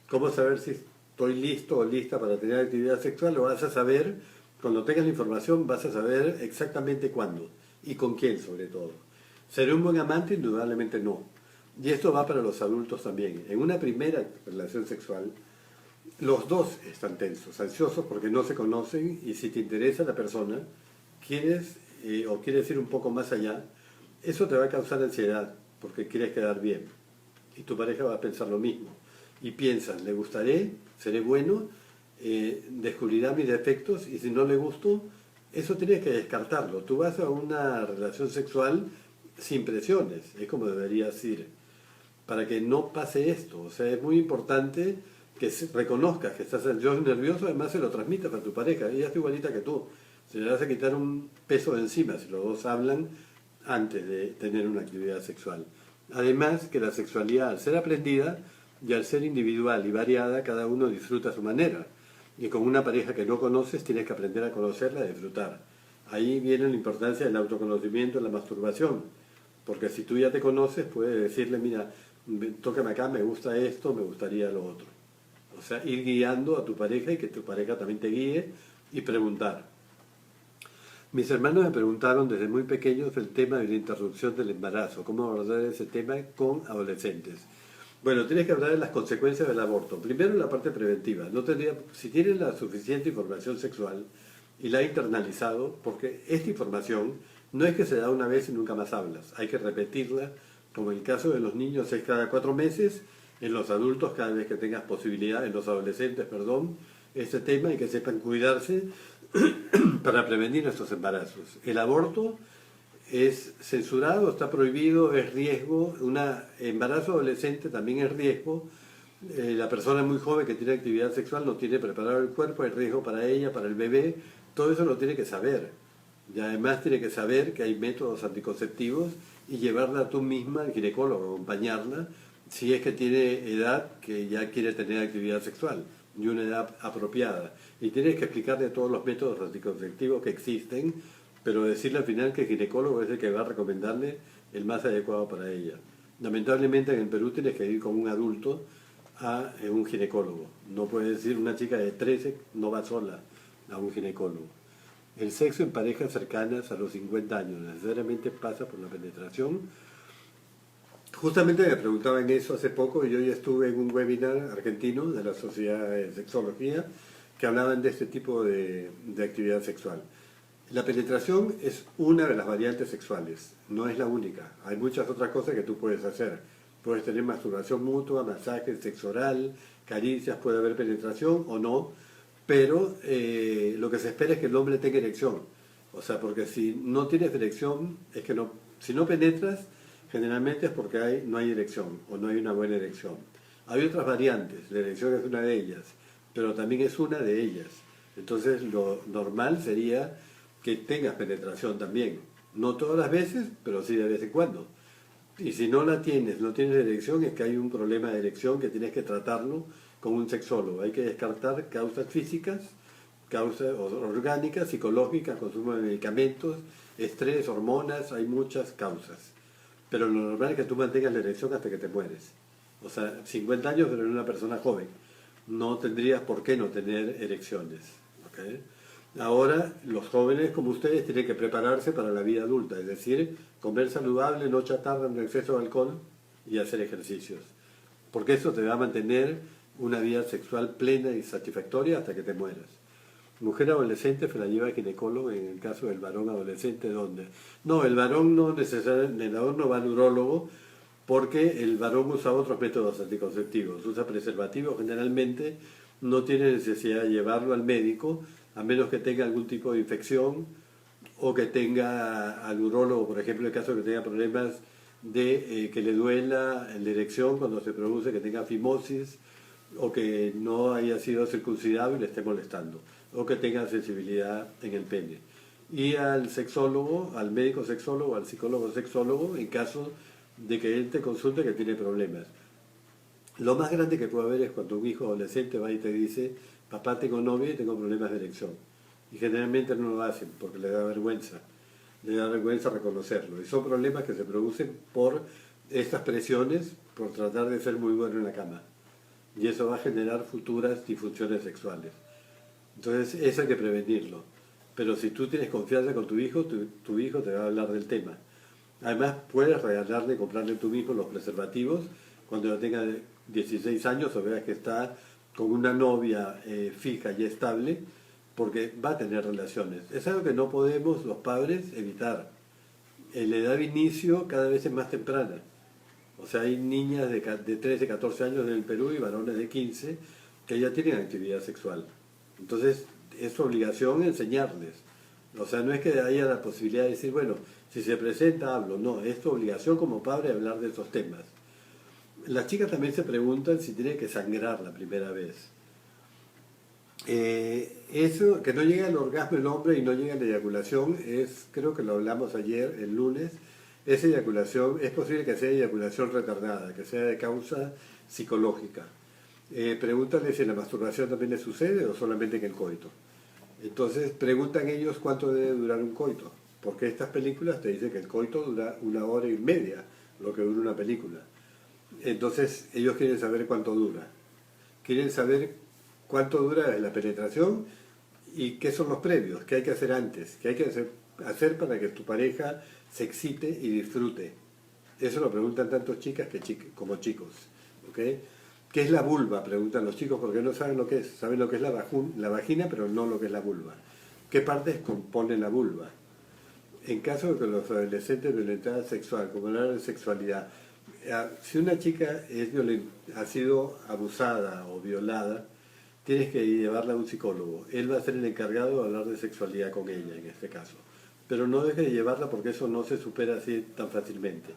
cómo saber si estoy listo o lista para tener actividad sexual, lo vas a saber, cuando tengas la información vas a saber exactamente cuándo y con quién sobre todo. ¿Seré un buen amante? Indudablemente no. Y esto va para los adultos también. En una primera relación sexual, los dos están tensos, ansiosos porque no se conocen y si te interesa la persona, quieres o quieres ir un poco más allá, eso te va a causar ansiedad porque quieres quedar bien y tu pareja va a pensar lo mismo. Y piensan, ¿le gustaré? ¿Seré bueno? ¿Descubrirá mis defectos? Y si no le gusto, eso tienes que descartarlo. Tú vas a una relación sexual sin presiones, es como deberías ir para que no pase esto. O sea, es muy importante que reconozcas que estás ansioso y nervioso, además se lo transmitas a tu pareja. Ella está igualita que tú. Se le vas a quitar un peso de encima si los dos hablan antes de tener una actividad sexual. Además que la sexualidad, al ser aprendida y al ser individual y variada, cada uno disfruta a su manera. Y con una pareja que no conoces tienes que aprender a conocerla y disfrutar. Ahí viene la importancia del autoconocimiento en la masturbación. Porque si tú ya te conoces, puedes decirle, mira, tócame acá, me gusta esto, me gustaría lo otro. O sea, ir guiando a tu pareja y que tu pareja también te guíe y preguntar. Mis hermanos me preguntaron desde muy pequeños el tema de la interrupción del embarazo, cómo abordar ese tema con adolescentes. Bueno, tienes que hablar de las consecuencias del aborto. Primero, la parte preventiva. No tendría, si tienes la suficiente información sexual y la has internalizado, porque esta información no es que se da una vez y nunca más hablas, hay que repetirla, como en el caso de los niños es cada 4 meses, en los adultos cada vez que tengas posibilidad, en los adolescentes, perdón, este tema y que sepan cuidarse para prevenir estos embarazos. El aborto es censurado, está prohibido, es riesgo. Un embarazo adolescente también es riesgo. La persona muy joven que tiene actividad sexual no tiene preparado el cuerpo, es riesgo para ella, para el bebé. Todo eso lo tiene que saber. Y además tiene que saber que hay métodos anticonceptivos y llevarla tú misma al ginecólogo, acompañarla, si es que tiene edad que ya quiere tener actividad sexual y una edad apropiada. Y tienes que explicarle todos los métodos anticonceptivos que existen, pero decirle al final que el ginecólogo es el que va a recomendarle el más adecuado para ella. Lamentablemente en el Perú tienes que ir con un adulto a un ginecólogo. No puedes decir una chica de 13 no va sola a un ginecólogo. El sexo en parejas cercanas a los 50 años necesariamente pasa por la penetración. Justamente me preguntaban eso hace poco y yo ya estuve en un webinar argentino de la Sociedad de Sexología que hablaban de este tipo de actividad sexual. La penetración es una de las variantes sexuales, no es la única. Hay muchas otras cosas que tú puedes hacer. Puedes tener masturbación mutua, masaje, sexo oral, caricias, puede haber penetración o no, pero lo que se espera es que el hombre tenga erección. O sea, porque si no tienes erección, es que no, si no penetras, generalmente es porque no hay erección o no hay una buena erección. Hay otras variantes, la erección es una de ellas, pero también es una de ellas. Entonces lo normal sería que tengas penetración también. No todas las veces, pero sí de vez en cuando. Y si no la tienes, no tienes erección, es que hay un problema de erección que tienes que tratarlo con un sexólogo. Hay que descartar causas físicas, causas orgánicas, psicológicas, consumo de medicamentos, estrés, hormonas, hay muchas causas. Pero lo normal es que tú mantengas la erección hasta que te mueres. O sea, 50 años, pero en una persona joven. No tendrías por qué no tener erecciones. ¿Okay? Ahora, los jóvenes como ustedes tienen que prepararse para la vida adulta, es decir, comer saludable, no chatarra, no exceso de alcohol y hacer ejercicios. Porque eso te va a mantener una vida sexual plena y satisfactoria hasta que te mueras. Mujer adolescente se la lleva al ginecólogo en el caso del varón adolescente, ¿dónde? No, el varón no necesariamente, el varón no va al urólogo porque el varón usa otros métodos anticonceptivos, usa preservativos generalmente, no tiene necesidad de llevarlo al médico, a menos que tenga algún tipo de infección o que tenga al urólogo, por ejemplo, en el caso de que tenga problemas de que le duela la erección cuando se produce, que tenga fimosis o que no haya sido circuncidado y le esté molestando, o que tenga sensibilidad en el pene. Y al sexólogo, al médico sexólogo, al psicólogo sexólogo, en caso de que él te consulte que tiene problemas. Lo más grande que puede haber es cuando un hijo adolescente va y te dice, papá, tengo novia y tengo problemas de erección. Y generalmente no lo hacen porque les da vergüenza. Les da vergüenza reconocerlo. Y son problemas que se producen por estas presiones, por tratar de ser muy bueno en la cama. Y eso va a generar futuras disfunciones sexuales. Entonces, eso hay que prevenirlo. Pero si tú tienes confianza con tu hijo te va a hablar del tema. Además, puedes regalarle, comprarle tú mismo los preservativos cuando ya tenga 16 años o veas que está con una novia fija y estable, porque va a tener relaciones. Es algo que no podemos los padres evitar. La edad de inicio cada vez es más temprana. O sea, hay niñas de 13, 14 años en el Perú y varones de 15 que ya tienen actividad sexual. Entonces, es su obligación enseñarles. O sea, no es que haya la posibilidad de decir, bueno, si se presenta, hablo. No, es tu obligación como padre hablar de esos temas. Las chicas también se preguntan si tienen que sangrar la primera vez. Eso, que no llega al orgasmo el hombre y no llega a la eyaculación, creo que lo hablamos ayer, el lunes, esa eyaculación, es posible que sea eyaculación retardada, que sea de causa psicológica. Pregúntale si en la masturbación también le sucede o solamente en el coito. Entonces preguntan ellos cuánto debe durar un coito, porque estas películas te dicen que el coito dura 1 hora y media, lo que dura una película. Entonces ellos quieren saber cuánto dura. Quieren saber cuánto dura la penetración y qué son los previos, qué hay que hacer antes, qué hay que hacer para que tu pareja se excite y disfrute. Eso lo preguntan tanto chicas como chicos. ¿Okay? ¿Qué es la vulva? Preguntan los chicos porque no saben lo que es. Saben lo que es la vagina, pero no lo que es la vulva. ¿Qué partes componen la vulva? En caso de que los adolescentes violentadas sexual, como hablar de sexualidad, si una chica ha sido abusada o violada, tienes que llevarla a un psicólogo. Él va a ser el encargado de hablar de sexualidad con ella, en este caso. Pero no deje de llevarla porque eso no se supera así tan fácilmente.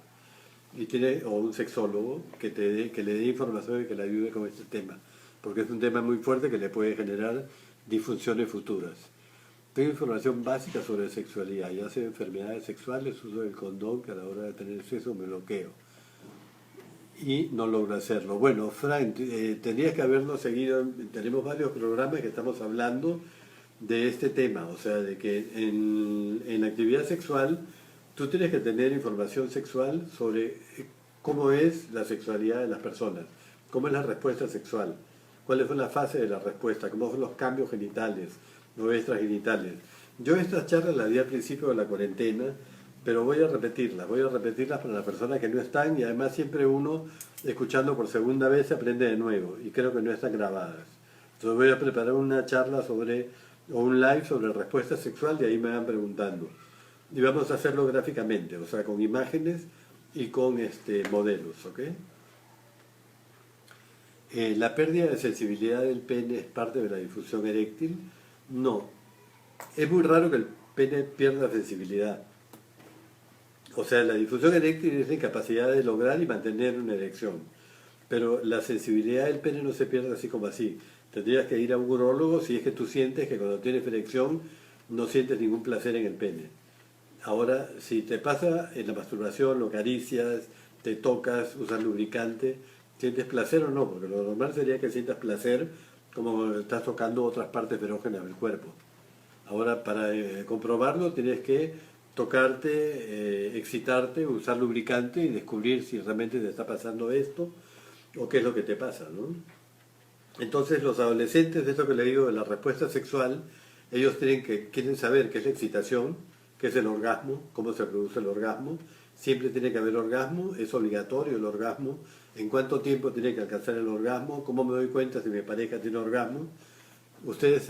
O un sexólogo que le dé información y que le ayude con este tema. Porque es un tema muy fuerte que le puede generar disfunciones futuras. Tengo información básica sobre sexualidad, ya sea enfermedades sexuales, uso del condón, que a la hora de tener sexo me bloqueo. Y no logro hacerlo. Bueno, Frank, tendrías que habernos seguido, tenemos varios programas que estamos hablando de este tema, o sea, de que en la actividad sexual tú tienes que tener información sexual sobre cómo es la sexualidad de las personas, cómo es la respuesta sexual, cuáles son las fases de la respuesta, cómo son los cambios genitales o extragenitales. Yo estas charlas las di al principio de la cuarentena, pero voy a repetirlas para las personas que no están y además siempre uno, escuchando por segunda vez, se aprende de nuevo y creo que no están grabadas. Entonces voy a preparar una charla o un live sobre respuesta sexual y ahí me van preguntando. Y vamos a hacerlo gráficamente, o sea, con imágenes y con modelos, ¿ok? ¿La pérdida de sensibilidad del pene es parte de la disfunción eréctil? No. Es muy raro que el pene pierda sensibilidad. O sea, la disfunción eréctil es la incapacidad de lograr y mantener una erección. Pero la sensibilidad del pene no se pierde así como así. Tendrías que ir a un urólogo si es que tú sientes que cuando tienes erección no sientes ningún placer en el pene. Ahora, si te pasa en la masturbación, lo acaricias, te tocas, usas lubricante, ¿sientes placer o no? Porque lo normal sería que sientas placer como estás tocando otras partes erógenas del cuerpo. Ahora, para comprobarlo, tienes que tocarte, excitarte, usar lubricante y descubrir si realmente te está pasando esto o qué es lo que te pasa, ¿no? Entonces, los adolescentes, de esto que le digo de la respuesta sexual, ellos quieren saber qué es la excitación, qué es el orgasmo, cómo se produce el orgasmo. Siempre tiene que haber orgasmo, es obligatorio el orgasmo. ¿En cuánto tiempo tiene que alcanzar el orgasmo? ¿Cómo me doy cuenta si mi pareja tiene orgasmo? Ustedes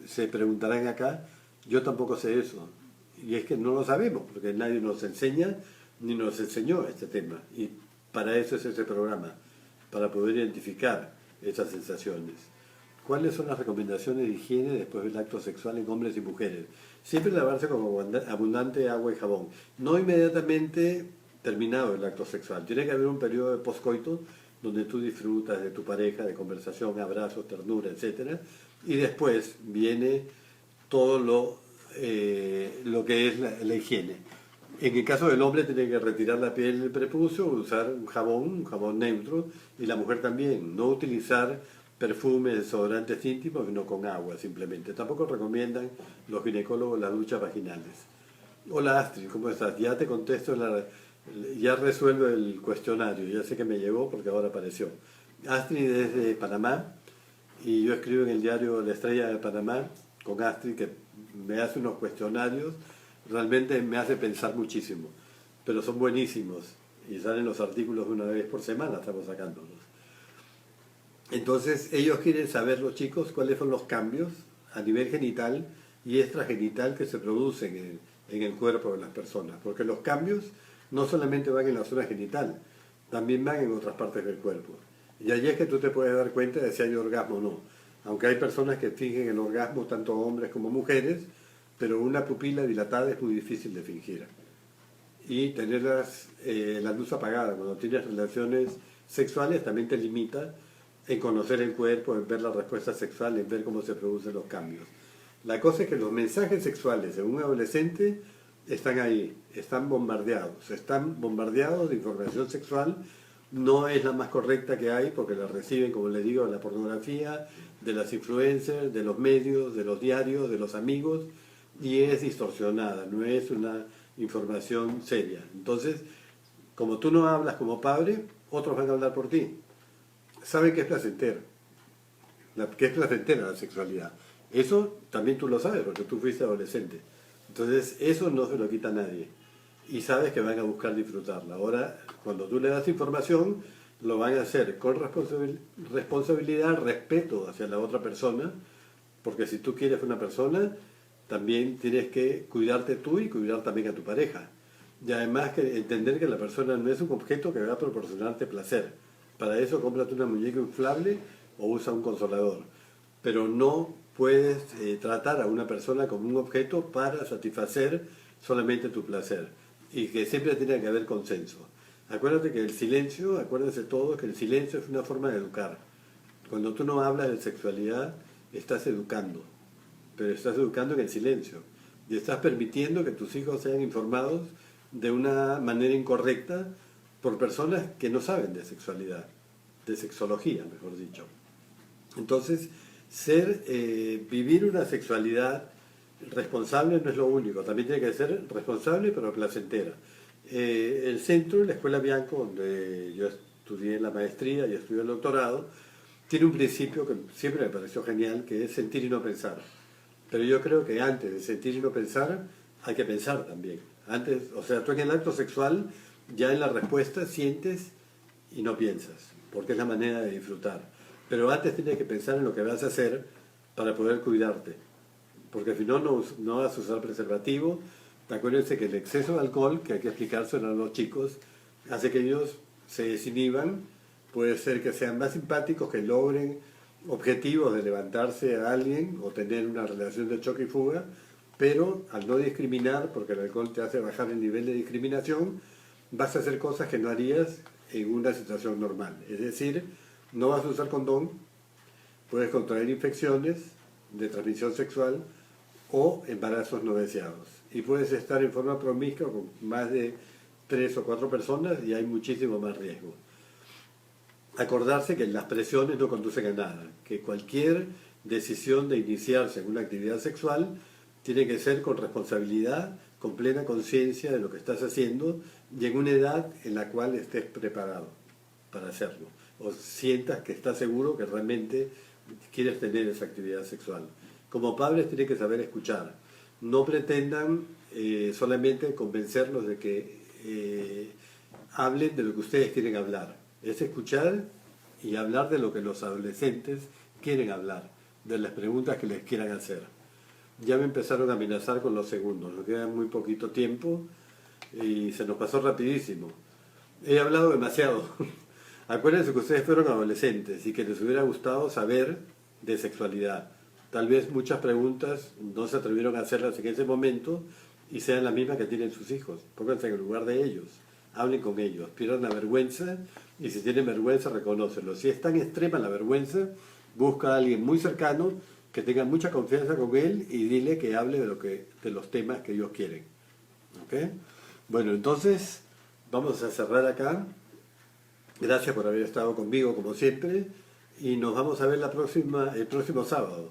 se preguntarán acá, yo tampoco sé eso. Y es que no lo sabemos, porque nadie nos enseña ni nos enseñó este tema. Y para eso es ese programa, para poder identificar esas sensaciones. ¿Cuáles son las recomendaciones de higiene después del acto sexual en hombres y mujeres? Siempre lavarse con abundante agua y jabón. No inmediatamente terminado el acto sexual. Tiene que haber un periodo de poscoito donde tú disfrutas de tu pareja, de conversación, abrazos, ternura, etc. Y después viene todo lo que es la higiene. En el caso del hombre tiene que retirar la piel del prepucio, usar un jabón neutro, y la mujer también. No utilizar perfumes, desodorantes íntimos, sino con agua simplemente. Tampoco recomiendan los ginecólogos las duchas vaginales. Hola Astrid, ¿cómo estás? Ya te contesto, ya resuelvo el cuestionario, ya sé que me llegó porque ahora apareció. Astrid es de Panamá y yo escribo en el diario La Estrella de Panamá con Astrid, que me hace unos cuestionarios, realmente me hace pensar muchísimo, pero son buenísimos y salen los artículos una vez por semana, estamos sacándolos. Entonces ellos quieren saber, los chicos, cuáles son los cambios a nivel genital y extragenital que se producen en el cuerpo de las personas, porque los cambios no solamente van en la zona genital, también van en otras partes del cuerpo. Y allí es que tú te puedes dar cuenta de si hay orgasmo o no. Aunque hay personas que fingen el orgasmo, tanto hombres como mujeres, pero una pupila dilatada es muy difícil de fingir. Y tener la luz apagada cuando tienes relaciones sexuales también te limita en conocer el cuerpo, en ver la respuesta sexual, en ver cómo se producen los cambios. La cosa es que los mensajes sexuales de un adolescente están ahí, están bombardeados de información sexual. No es la más correcta que hay porque la reciben, como les digo, de la pornografía, de las influencers, de los medios, de los diarios, de los amigos, y es distorsionada, no es una información seria. Entonces, como tú no hablas como padre, otros van a hablar por ti. Saben que es placentero, que es placentera la sexualidad. Eso también tú lo sabes porque tú fuiste adolescente. Entonces, eso no se lo quita a nadie. Y sabes que van a buscar disfrutarla. Ahora, cuando tú le das información, lo van a hacer con responsabilidad, respeto hacia la otra persona, porque si tú quieres una persona, también tienes que cuidarte tú y cuidar también a tu pareja. Y además que entender que la persona no es un objeto que va a proporcionarte placer. Para eso cómprate una muñeca inflable o usa un consolador. Pero no puedes tratar a una persona como un objeto para satisfacer solamente tu placer. Y que siempre tiene que haber consenso. Acuérdate que el silencio, acuérdense todos que el silencio es una forma de educar. Cuando tú no hablas de sexualidad, estás educando, pero estás educando en el silencio. Y estás permitiendo que tus hijos sean informados de una manera incorrecta por personas que no saben de sexualidad, de sexología, mejor dicho. Entonces, vivir una sexualidad responsable no es lo único, también tiene que ser responsable pero placentera. El centro, la Escuela Bianco, donde yo estudié la maestría y estudié el doctorado, tiene un principio que siempre me pareció genial, que es sentir y no pensar. Pero yo creo que antes de sentir y no pensar, hay que pensar también. Antes, o sea, tú en el acto sexual, ya en la respuesta sientes y no piensas, porque es la manera de disfrutar. Pero antes tienes que pensar en lo que vas a hacer para poder cuidarte. Porque si no, no vas a usar preservativo. Acuérdense que el exceso de alcohol, que hay que explicárselo a los chicos, hace que ellos se desinhiban. Puede ser que sean más simpáticos, que logren objetivos de levantarse a alguien o tener una relación de choque y fuga, pero al no discriminar, porque el alcohol te hace bajar el nivel de discriminación, vas a hacer cosas que no harías en una situación normal. Es decir, no vas a usar condón, puedes contraer infecciones de transmisión sexual o embarazos no deseados. Y puedes estar en forma promiscua con más de 3 o 4 personas y hay muchísimo más riesgo. Acordarse que las presiones no conducen a nada, que cualquier decisión de iniciarse en una actividad sexual tiene que ser con responsabilidad, con plena conciencia de lo que estás haciendo y en una edad en la cual estés preparado para hacerlo o sientas que estás seguro que realmente quieres tener esa actividad sexual. Como padres tienen que saber escuchar. No pretendan solamente convencerlos de que hablen de lo que ustedes quieren hablar. Es escuchar y hablar de lo que los adolescentes quieren hablar, de las preguntas que les quieran hacer. Ya me empezaron a amenazar con los segundos, nos queda muy poquito tiempo y se nos pasó rapidísimo. He hablado demasiado. Acuérdense que ustedes fueron adolescentes y que les hubiera gustado saber de sexualidad. Tal vez muchas preguntas no se atrevieron a hacerlas en ese momento y sean las mismas que tienen sus hijos. Pónganse en el lugar de ellos, hablen con ellos, pierdan la vergüenza y si tienen vergüenza, reconócenlo. Si es tan extrema la vergüenza, busca a alguien muy cercano que tenga mucha confianza con él y dile que hable de los temas que ellos quieren. ¿Ok? Bueno, entonces vamos a cerrar acá. Gracias por haber estado conmigo como siempre. y nos vamos a ver el próximo sábado.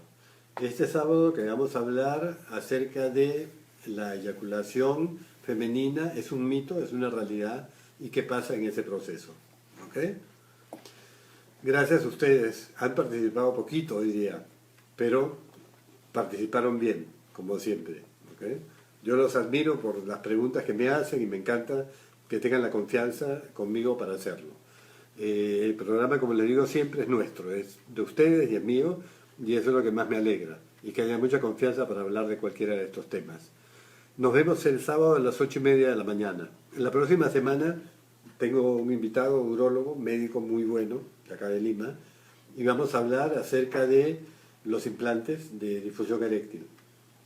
Este sábado que vamos a hablar acerca de la eyaculación femenina, es un mito, es una realidad, y qué pasa en ese proceso. ¿Ok? Gracias a ustedes. Han participado poquito hoy día, pero participaron bien, como siempre. ¿Ok? Yo los admiro por las preguntas que me hacen y me encanta que tengan la confianza conmigo para hacerlo. El programa, como les digo siempre, es nuestro, es de ustedes y es mío, y eso es lo que más me alegra, y que haya mucha confianza para hablar de cualquiera de estos temas. Nos vemos el sábado a las 8:30 de la mañana. En la próxima semana tengo un invitado, urólogo, médico muy bueno, de acá de Lima, y vamos a hablar acerca de los implantes de difusión eréctil,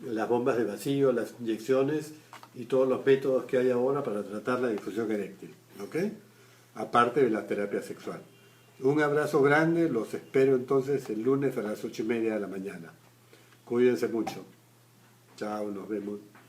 las bombas de vacío, las inyecciones y todos los métodos que hay ahora para tratar la difusión eréctil, ¿ok? Aparte de la terapia sexual. Un abrazo grande, los espero entonces el lunes a las 8:30 de la mañana. Cuídense mucho. Chao, nos vemos.